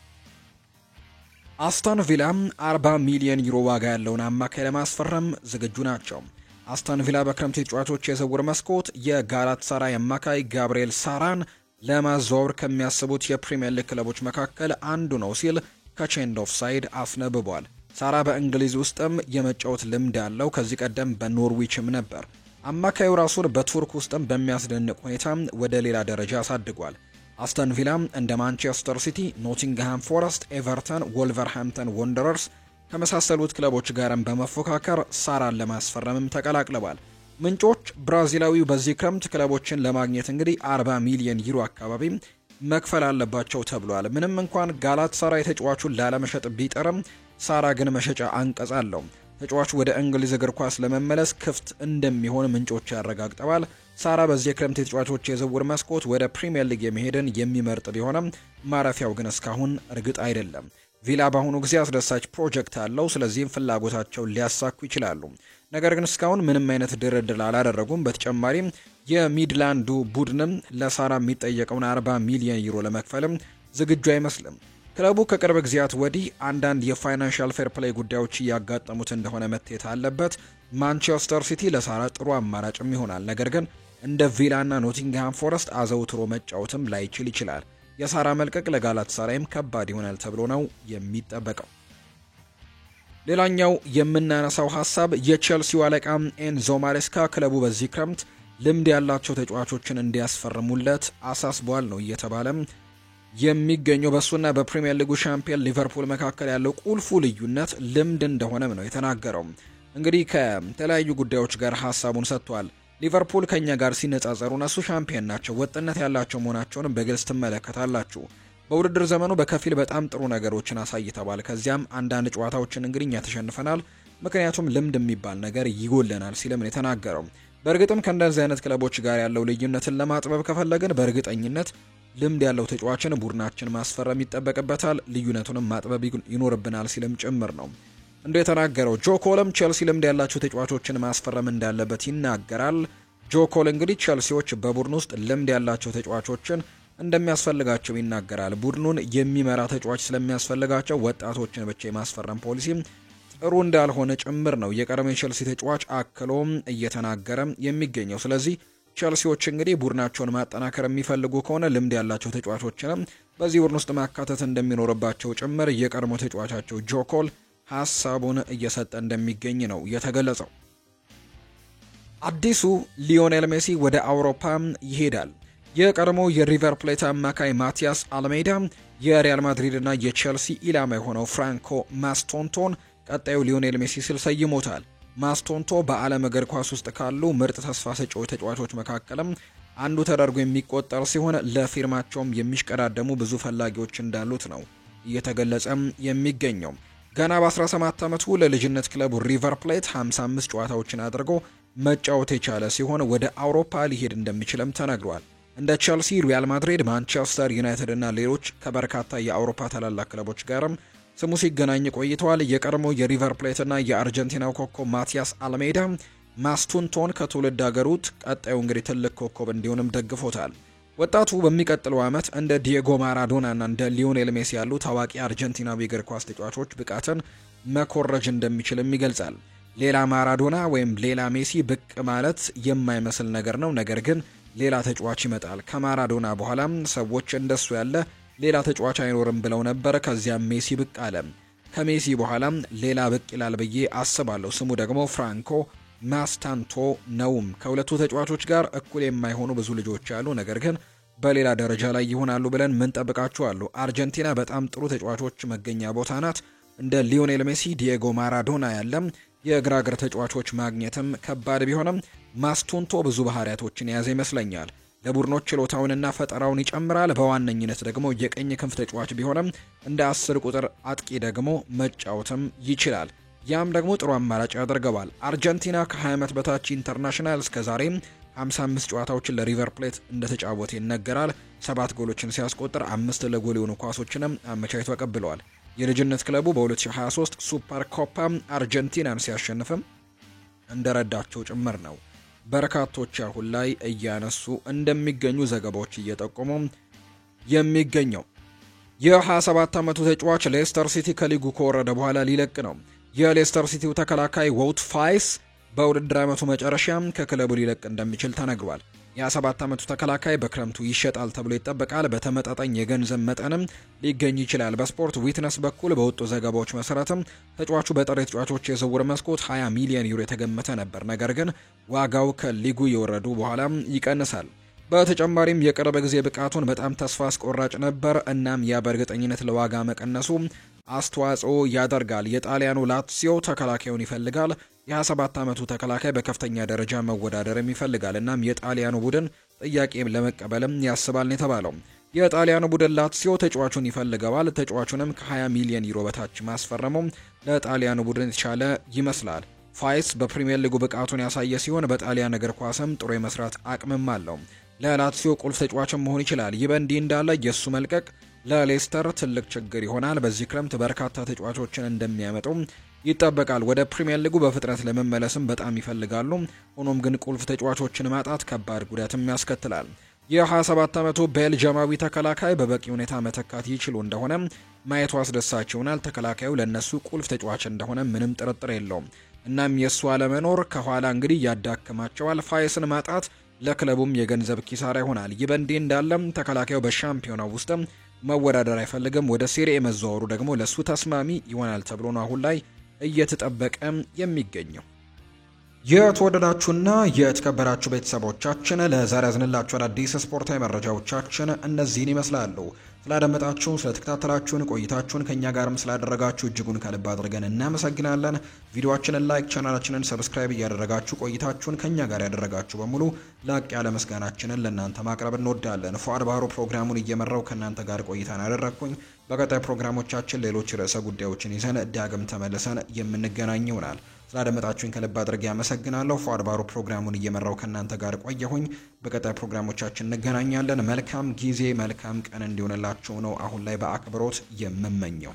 አስተን ቪላ 40 ሚሊዮን ዩሮ ዋጋ ያለውን አማካይ ለማስፈረም ዝግጁ ናቸው። አስተን ቪላ በክረምት ተጫዋቾች የዝውውር መስኮት የጋላታሳራይ አማካይ ጋብሪኤል ሳራን ለማዘዋወር ከሚያስቡት የፕሪሚየር ሊግ ክለቦች መካከል አንዱ ነው ሲል ከቼንድ ኦፍ ሳይድ አስነብቧል። ሳራ በእንግሊዝ ውስጥም የመጫወት ልምድ ያለው ከዚህ ቀደም በኖርዊችም ነበር። አማካዩ ራሱን በቱርክ ውስጥም በሚያስደንቅ ሁኔታ ወደ ሌላ ደረጃ አሳድጓል። አስተን ቪላ እንደ ማንቸስተር ሲቲ፣ ኖቲንግሃም ፎረስት፣ ኤቨርተን፣ ወልቨርሃምፕተን ወንደረርስ ከመሳሰሉት ክለቦች ጋርም በመፎካከር ሳራን ለማስፈረምም ተቀላቅለዋል። ምንጮች ብራዚላዊው በዚህ ክረምት ክለቦችን ለማግኘት እንግዲህ 40 ሚሊዮን ዩሮ አካባቢ መክፈል አለባቸው ተብሏል። ምንም እንኳን ጋላታሳራይ ተጫዋቹን ላለመሸጥ ቢጠርም ሳራ ግን መሸጫ አንቀጽ አለው። ተጫዋቹ ወደ እንግሊዝ እግር ኳስ ለመመለስ ክፍት እንደሚሆን ምንጮች ያረጋግጠዋል። ሳራ በዚህ የክረምት የተጫዋቾች የዝውውር መስኮት ወደ ፕሪሚየር ሊግ የሚሄድን የሚመርጥ ቢሆንም ማረፊያው ግን እስካሁን እርግጥ አይደለም። ቪላ በአሁኑ ጊዜ አስደሳች ፕሮጀክት አለው። ስለዚህም ፍላጎታቸውን ሊያሳኩ ይችላሉ። ነገር ግን እስካሁን ምንም አይነት ድርድር አላደረጉም። በተጨማሪም የሚድላንዱ ቡድንም ለሳራ የሚጠየቀውን 40 ሚሊዮን ዩሮ ለመክፈልም ዝግጁ አይመስልም። ክለቡ ከቅርብ ጊዜያት ወዲህ አንዳንድ የፋይናንሻል ፌር ፕሌይ ጉዳዮች እያጋጠሙት እንደሆነ መታየት አለበት። ማንቸስተር ሲቲ ለሳራ ጥሩ አማራጭም ይሆናል። ነገር ግን እንደ ቪላና ኖቲንግሃም ፎረስት አዘውትሮ መጫወትም ላይችል ይችላል። የሳራ መልቀቅ ለጋላታሳራይም ከባድ ይሆናል ተብሎ ነው የሚጠበቀው። ሌላኛው የምናነሳው ሀሳብ የቼልሲው አለቃ ኤንዞ ማሬስካ ክለቡ በዚህ ክረምት ልምድ ያላቸው ተጫዋቾችን እንዲያስፈርሙለት አሳስቧል ነው እየተባለም የሚገኘው። በሱና በፕሪሚየር ሊጉ ሻምፒዮን ሊቨርፑል መካከል ያለው ቁልፉ ልዩነት ልምድ እንደሆነም ነው የተናገረው። እንግዲህ ከተለያዩ ጉዳዮች ጋር ሀሳቡን ሰጥቷል። ሊቨርፑል ከኛ ጋር ሲነጻጸሩ እነሱ ሻምፒዮን ናቸው፣ ወጥነት ያላቸው መሆናቸውን በግልጽ ትመለከታላችሁ። በውድድር ዘመኑ በከፊል በጣም ጥሩ ነገሮችን አሳይተዋል። ከዚያም አንዳንድ ጨዋታዎችን እንግዲህ እኛ ተሸንፈናል፣ ምክንያቱም ልምድ የሚባል ነገር ይጎለናል ሲልም ነው የተናገረው። በእርግጥም ከእንደዚህ አይነት ክለቦች ጋር ያለው ልዩነትን ለማጥበብ ከፈለግን በእርግጠኝነት ልምድ ያለው ተጫዋችን ቡድናችን ማስፈረም ይጠበቅበታል፣ ልዩነቱንም ማጥበብ ይኖርብናል ሲልም ጭምር ነው እንደ የተናገረው። ጆ ኮልም ቼልሲ ልምድ ያላቸው ተጫዋቾችን ማስፈረም እንዳለበት ይናገራል። ጆ ኮል እንግዲህ ቼልሲዎች በቡድን ውስጥ ልምድ ያላቸው ተጫዋቾችን እንደሚያስፈልጋቸው ይናገራል። ቡድኑን የሚመራ ተጫዋች ስለሚያስፈልጋቸው ወጣቶችን ብቻ የማስፈረም ፖሊሲ ጥሩ እንዳልሆነ ጭምር ነው የቀድሞ ቼልሲ ተጫዋች አክሎም እየተናገረ የሚገኘው። ስለዚህ ቼልሲዎች እንግዲህ ቡድናቸውን ማጠናከር የሚፈልጉ ከሆነ ልምድ ያላቸው ተጫዋቾችንም በዚህ ቡድን ውስጥ ማካተት እንደሚኖርባቸው ጭምር የቀድሞ ተጫዋቻቸው ጆ ኮል ሀሳቡን እየሰጠ እንደሚገኝ ነው የተገለጸው። አዲሱ ሊዮኔል ሜሲ ወደ አውሮፓ ይሄዳል። የቀድሞ የሪቨር ፕሌት አማካይ ማቲያስ አልሜዳ የሪያል ማድሪድ እና የቼልሲ ኢላማ የሆነው ፍራንኮ ማስቶንቶን ቀጣዩ ሊዮኔል ሜሲ ሲል ሰይሞታል። ማስቶንቶ በዓለም እግር ኳስ ውስጥ ካሉ ምርጥ ተስፋ ሰጪ ተጫዋቾች መካከልም አንዱ ተደርጎ የሚቆጠር ሲሆን ለፊርማቸውም የሚሽቀዳደሙ ብዙ ፈላጊዎች እንዳሉት ነው እየተገለጸ የሚገኘው። ገና በ17 ዓመቱ ለልጅነት ክለቡ ሪቨር ፕሌት 55 ጨዋታዎችን አድርጎ መጫወት የቻለ ሲሆን ወደ አውሮፓ ሊሄድ እንደሚችልም ተነግሯል። እንደ ቼልሲ፣ ሪያል ማድሪድ፣ ማንቸስተር ዩናይትድ እና ሌሎች ከበርካታ የአውሮፓ ታላላቅ ክለቦች ጋርም ስሙ ሲገናኝ ቆይተዋል። የቀድሞ የሪቨር ፕሌት እና የአርጀንቲናው ኮከብ ማቲያስ አልሜዳ ማስቱንቶን ከትውልድ ሀገሩት ቀጣዩ እንግዲህ ትልቅ ኮከብ እንዲሆንም ደግፎታል። ወጣቱ በሚቀጥለው ዓመት እንደ ዲየጎ ማራዶና እና እንደ ሊዮኔል ሜሲ ያሉ ታዋቂ አርጀንቲናዊ እግር ኳስ ተጫዋቾች ብቃትን መኮረጅ እንደሚችልም ይገልጻል። ሌላ ማራዶና ወይም ሌላ ሜሲ ብቅ ማለት የማይመስል ነገር ነው። ነገር ግን ሌላ ተጫዋች ይመጣል። ከማራዶና በኋላም ሰዎች እንደሱ ያለ ሌላ ተጫዋች አይኖርም ብለው ነበር። ከዚያም ሜሲ ብቅ አለ። ከሜሲ በኋላም ሌላ ብቅ ይላል ብዬ አስባለሁ። ስሙ ደግሞ ፍራንኮ ማስታንቶ ነውም። ከሁለቱ ተጫዋቾች ጋር እኩል የማይሆኑ ብዙ ልጆች ያሉ፣ ነገር ግን በሌላ ደረጃ ላይ ይሆናሉ ብለን ምን ጠብቃችኋሉ? አርጀንቲና በጣም ጥሩ ተጫዋቾች መገኛ ቦታ ናት። እንደ ሊዮኔል ሜሲ፣ ዲየጎ ማራዶና ያለም የግራ እግር ተጫዋቾች ማግኘትም ከባድ ቢሆንም ማስቱንቶ ብዙ ባህሪያቶችን የያዘ ይመስለኛል። ለቡድኖች ችሎታውንና ፈጠራውን ይጨምራል። በዋነኝነት ደግሞ የቀኝ ክንፍ ተጫዋች ቢሆንም እንደ 10 ቁጥር አጥቂ ደግሞ መጫወትም ይችላል። ያም ደግሞ ጥሩ አማራጭ ያደርገዋል። አርጀንቲና ከ20 ዓመት በታች ኢንተርናሽናል እስከዛሬ 55 ጨዋታዎችን ለሪቨር ፕሌት እንደተጫወተ ይነገራል። 7 ጎሎችን ሲያስቆጥር 5 ለጎል የሆኑ ኳሶችንም አመቻችቶ አቀብለዋል። የልጅነት ክለቡ በ2023 ሱፐር ኮፓ አርጀንቲናን ሲያሸንፍም እንደረዳቸው ጭምር ነው በርካቶች አሁን ላይ እያነሱ እንደሚገኙ ዘገባዎች እየጠቆሙ የሚገኘው። የ27 ዓመቱ ተጫዋች ሌስተር ሲቲ ከሊጉ ከወረደ በኋላ ሊለቅ ነው። የሌስተር ሲቲው ተከላካይ ወውት ፋይስ በውድድር ዓመቱ መጨረሻ ከክለቡ ሊለቅ እንደሚችል ተነግሯል። የ27 ዓመቱ ተከላካይ በክረምቱ ይሸጣል ተብሎ ይጠበቃል። በተመጣጣኝ የገንዘብ መጠንም ሊገኝ ይችላል። በስፖርት ዊትነስ በኩል በወጡ ዘገባዎች መሰረትም ተጫዋቹ በጥር ተጫዋቾች የዝውውር መስኮት 20 ሚሊዮን ዩሮ የተገመተ ነበር። ነገር ግን ዋጋው ከሊጉ የወረዱ በኋላ ይቀንሳል። በተጨማሪም የቅርብ ጊዜ ብቃቱን በጣም ተስፋ አስቆራጭ ነበር። እናም ያ በእርግጠኝነት ለዋጋ መቀነሱ አስተዋጽኦ ያደርጋል። የጣሊያኑ ላትሲዮ ተከላካዩን ይፈልጋል። የ27 ዓመቱ ተከላካይ በከፍተኛ ደረጃ መወዳደርም ይፈልጋል። እናም የጣሊያኑ ቡድን ጥያቄ ለመቀበልም ያስባል የተባለው የጣሊያኑ ቡድን ላትሲዮ ተጫዋቹን ይፈልገዋል። ተጫዋቹንም ከ20 ሚሊዮን ዩሮ በታች ማስፈረሙ ለጣሊያኑ ቡድን የተሻለ ይመስላል። ፋይስ በፕሪሚየር ሊጉ ብቃቱን ያሳየ ሲሆን በጣሊያን እግር ኳስም ጥሩ የመስራት አቅምም አለው። ለላትሲዮ ቁልፍ ተጫዋችም መሆን ይችላል። ይህ በእንዲህ እንዳለ የእሱ መልቀቅ ለሌስተር ትልቅ ችግር ይሆናል። በዚህ ክረምት በርካታ ተጫዋቾችን እንደሚያመጡ ይጠበቃል። ወደ ፕሪሚየር ሊጉ በፍጥነት ለመመለስም በጣም ይፈልጋሉ። ሆኖም ግን ቁልፍ ተጫዋቾችን ማጣት ከባድ ጉዳትም ያስከትላል። የ27 ዓመቱ ቤልጅማዊ ተከላካይ በበቂ ሁኔታ መተካት ይችሉ እንደሆነ ማየቱ አስደሳች ይሆናል። ተከላካዩ ለነሱ ቁልፍ ተጫዋች እንደሆነ ምንም ጥርጥር የለውም። እናም የእሱ አለመኖር ከኋላ እንግዲህ ያዳክማቸዋል። ፋይስን ማጣት ለክለቡም የገንዘብ ኪሳራ ይሆናል። ይህ በእንዲህ እንዳለም ተከላካዩ በሻምፒዮናው ውስጥ መወዳደር አይፈልግም። ወደ ሴሪኤ መዘዋወሩ ደግሞ ለሱ ተስማሚ ይሆናል ተብሎ ነው አሁን ላይ እየተጠበቀ የሚገኘው። የተወደዳችሁና የተከበራችሁ ቤተሰቦቻችን ለዛሬ ያዝንላችሁ አዳዲስ ስፖርታዊ መረጃዎቻችን እነዚህን ይመስላሉ። ስላደመጣችሁን፣ ስለተከታተላችሁን፣ ቆይታችሁን ከኛ ጋርም ስላደረጋችሁ እጅጉን ከልብ አድርገን እናመሰግናለን። ቪዲዮአችንን ላይክ፣ ቻናላችንን ሰብስክራይብ እያደረጋችሁ ቆይታችሁን ከኛ ጋር ያደረጋችሁ በሙሉ ላቅ ያለ ምስጋናችንን ለእናንተ ማቅረብ እንወዳለን። ፉአድ ባህሩ ፕሮግራሙን እየመራው ከእናንተ ጋር ቆይታን አደረግኩኝ። በቀጣይ ፕሮግራሞቻችን ሌሎች ርዕሰ ጉዳዮችን ይዘን ዳግም ተመልሰን የምንገናኝ ይሆናል። ስላደመጣችሁኝ ከልብ አድርጌ ያመሰግናለሁ። ፉአድ ባህሩ ፕሮግራሙን እየመራው ከእናንተ ጋር ቆየሁኝ። በቀጣይ ፕሮግራሞቻችን እንገናኛለን። መልካም ጊዜ፣ መልካም ቀን እንዲሆንላችሁ ነው አሁን ላይ በአክብሮት የምመኘው።